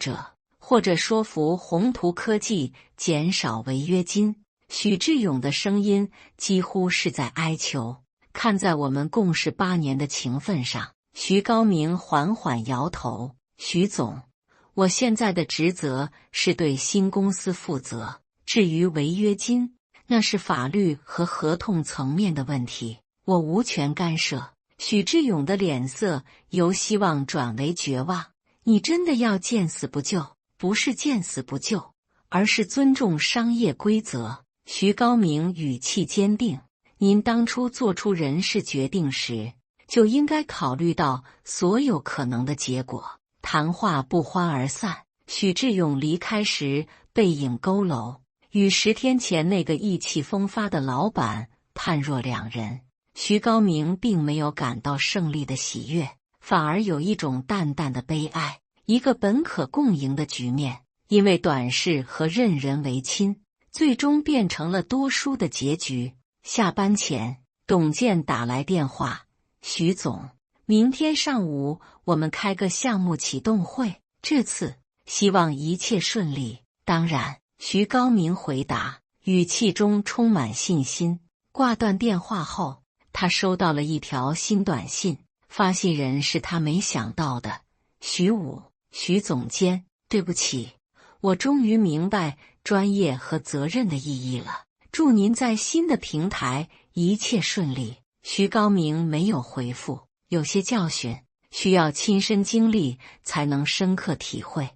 者说服宏图科技减少违约金。许志勇的声音几乎是在哀求。看在我们共事8年的情分上，徐高明缓缓摇头。徐总，我现在的职责是对新公司负责，至于违约金，那是法律和合同层面的问题，我无权干涉。许志勇的脸色由希望转为绝望。你真的要见死不救？不是见死不救，而是尊重商业规则。徐高明语气坚定：您当初做出人事决定时，就应该考虑到所有可能的结果。谈话不欢而散。许志勇离开时背影佝偻，与10天前那个意气风发的老板判若两人。徐高明并没有感到胜利的喜悦，反而有一种淡淡的悲哀。一个本可共赢的局面，因为短视和任人唯亲，最终变成了多输的结局。下班前，董健打来电话：徐总，明天上午我们开个项目启动会，这次希望一切顺利。当然，徐高明回答，语气中充满信心。挂断电话后，他收到了一条新短信，发信人是他没想到的徐武。徐总监，对不起，我终于明白专业和责任的意义了。祝您在新的平台一切顺利。徐高明没有回复，有些教训需要亲身经历才能深刻体会，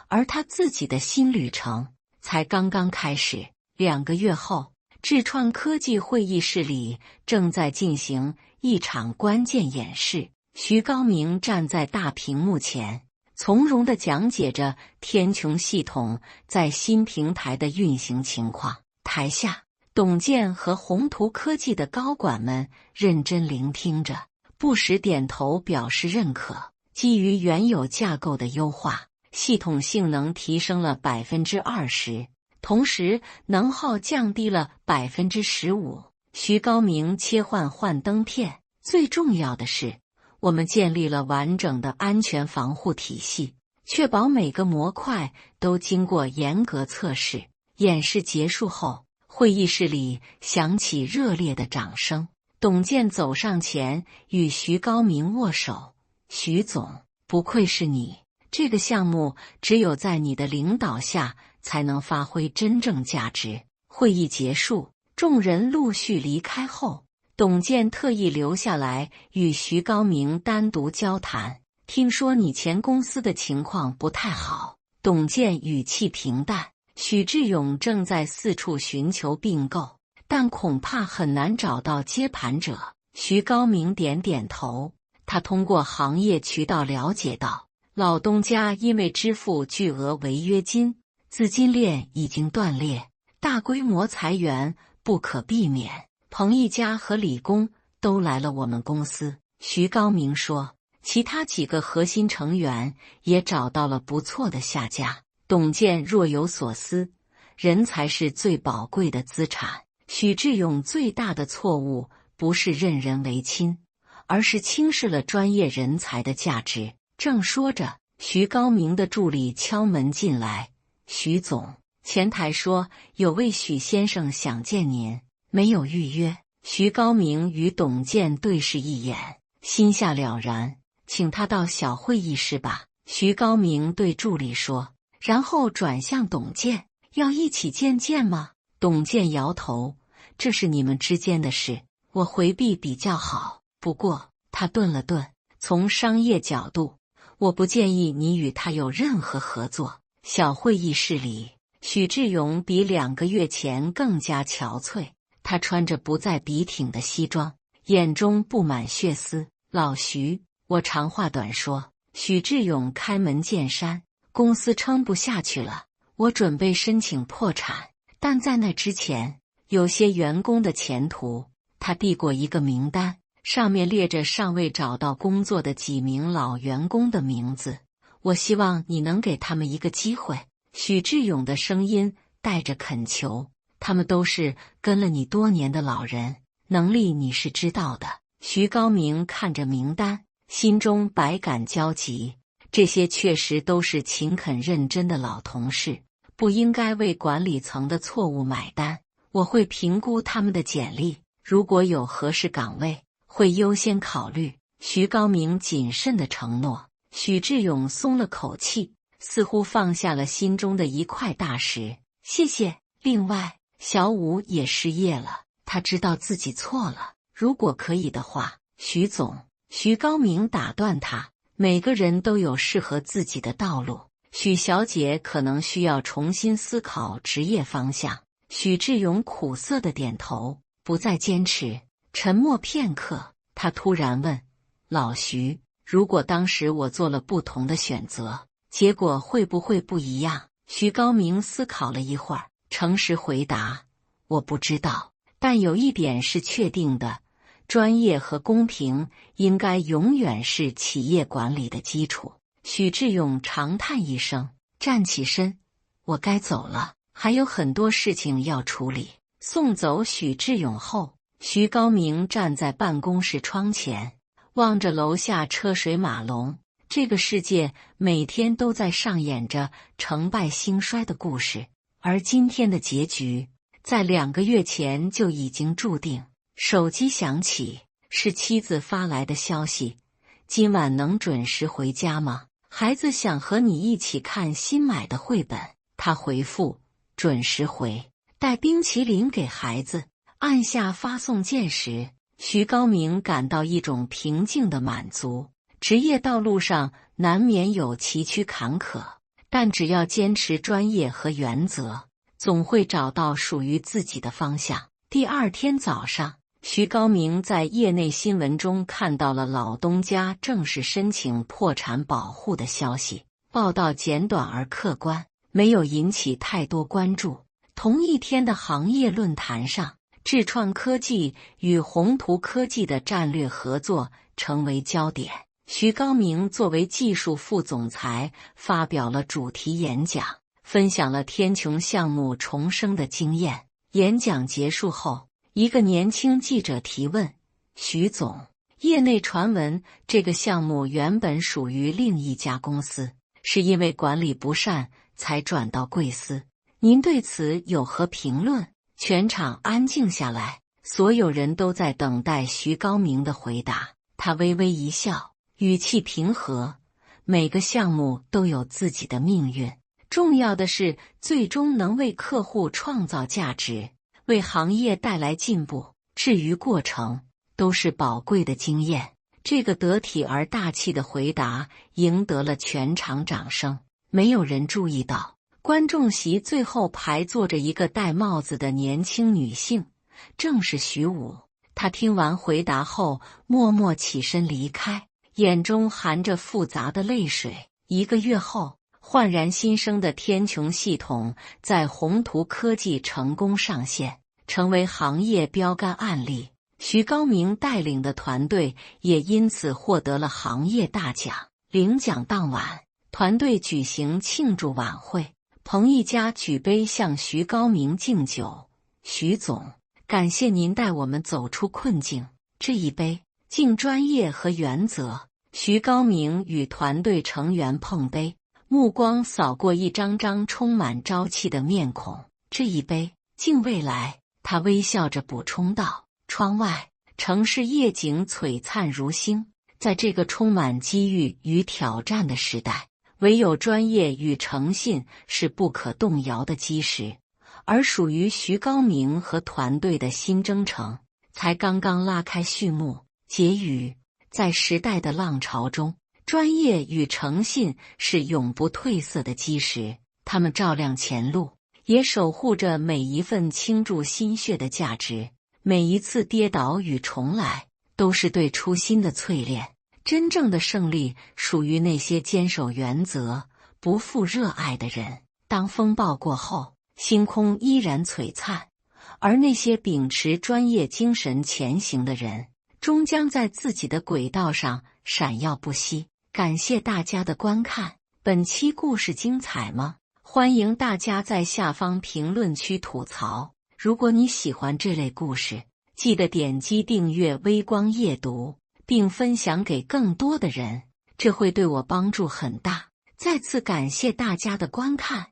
而他自己的新旅程才刚刚开始。2个月后，智创科技会议室里正在进行一场关键演示。徐高明站在大屏幕前，从容地讲解着天穹系统在新平台的运行情况。台下，董健和宏图科技的高管们认真聆听着，不时点头表示认可。基于原有架构的优化，系统性能提升了20%，同时能耗降低了15%。徐高明切换幻灯片，最重要的是，我们建立了完整的安全防护体系，确保每个模块都经过严格测试。演示结束后，会议室里响起热烈的掌声。董健走上前与徐高明握手：徐总，不愧是你，这个项目只有在你的领导下才能发挥真正价值。会议结束，众人陆续离开后，董健特意留下来与徐高明单独交谈。听说你前公司的情况不太好。董健语气平淡。许志勇正在四处寻求并购，但恐怕很难找到接盘者。徐高明点点头，他通过行业渠道了解到，老东家因为支付巨额违约金，资金链已经断裂，大规模裁员不可避免。彭一家和李工都来了我们公司。徐高明说，其他几个核心成员也找到了不错的下家。董健若有所思，人才是最宝贵的资产。许志勇最大的错误不是任人唯亲，而是轻视了专业人才的价值。正说着，徐高明的助理敲门进来：徐总，前台说有位许先生想见您，没有预约。徐高明与董健对视一眼，心下了然，请他到小会议室吧。徐高明对助理说，然后转向董健：要一起见吗？董健摇头：这是你们之间的事，我回避比较好。不过，他顿了顿，从商业角度，我不建议你与他有任何合作。小会议室里，许志勇比2个月前更加憔悴，他穿着不再笔挺的西装，眼中布满血丝。老徐，我长话短说。许志勇开门见山，公司撑不下去了，我准备申请破产，但在那之前，有些员工的前途。他递过一个名单，上面列着尚未找到工作的几名老员工的名字，我希望你能给他们一个机会。许志勇的声音带着恳求，他们都是跟了你多年的老人，能力你是知道的。徐高明看着名单，心中百感交集。这些确实都是勤恳认真的老同事，不应该为管理层的错误买单。我会评估他们的简历，如果有合适岗位，会优先考虑。徐高明谨慎的承诺。许志勇松了口气，似乎放下了心中的一块大石。谢谢。另外，小武也失业了，他知道自己错了。如果可以的话，徐总。徐高明打断他，每个人都有适合自己的道路，许小姐可能需要重新思考职业方向。许志勇苦涩地点头，不再坚持。沉默片刻，他突然问：老徐，如果当时我做了不同的选择，结果会不会不一样？徐高明思考了一会儿，诚实回答：我不知道，但有一点是确定的，专业和公平应该永远是企业管理的基础。许志勇长叹一声，站起身：我该走了，还有很多事情要处理。送走许志勇后，徐高明站在办公室窗前，望着楼下车水马龙。这个世界每天都在上演着成败兴衰的故事，而今天的结局在2个月前就已经注定。手机响起，是妻子发来的消息：今晚能准时回家吗？孩子想和你一起看新买的绘本。他回复：准时回，带冰淇淋给孩子。按下发送键时，徐高明感到一种平静的满足。职业道路上难免有崎岖坎坷，但只要坚持专业和原则，总会找到属于自己的方向。第二天早上，徐高明在业内新闻中看到了老东家正式申请破产保护的消息。报道简短而客观，没有引起太多关注。同一天的行业论坛上，智创科技与宏图科技的战略合作成为焦点。徐高明作为技术副总裁发表了主题演讲，分享了天穹项目重生的经验。演讲结束后，一个年轻记者提问：徐总，业内传闻这个项目原本属于另一家公司，是因为管理不善才转到贵司，您对此有何评论？全场安静下来，所有人都在等待徐高明的回答。他微微一笑，语气平和：每个项目都有自己的命运，重要的是最终能为客户创造价值，为行业带来进步。至于过程，都是宝贵的经验。这个得体而大气的回答赢得了全场掌声。没有人注意到，观众席最后排坐着一个戴帽子的年轻女性，正是徐武。她听完回答后，默默起身离开，眼中含着复杂的泪水。1个月后，焕然新生的天穹系统在宏图科技成功上线，成为行业标杆案例。徐高明带领的团队也因此获得了行业大奖。领奖当晚，团队举行庆祝晚会，彭一家举杯向徐高明敬酒：徐总，感谢您带我们走出困境。这一杯敬专业和原则。徐高明与团队成员碰杯，目光扫过一张张充满朝气的面孔。这一杯敬未来。他微笑着补充道：窗外城市夜景璀璨如星，在这个充满机遇与挑战的时代，唯有专业与诚信是不可动摇的基石。而属于徐高明和团队的新征程才刚刚拉开序幕。结语：在时代的浪潮中，专业与诚信是永不褪色的基石，他们照亮前路，也守护着每一份倾注心血的价值。每一次跌倒与重来，都是对初心的淬炼。真正的胜利属于那些坚守原则、不负热爱的人。当风暴过后，星空依然璀璨，而那些秉持专业精神前行的人，终将在自己的轨道上闪耀不息。感谢大家的观看，本期故事精彩吗？欢迎大家在下方评论区吐槽。如果你喜欢这类故事，记得点击订阅微光夜读，并分享给更多的人，这会对我帮助很大。再次感谢大家的观看。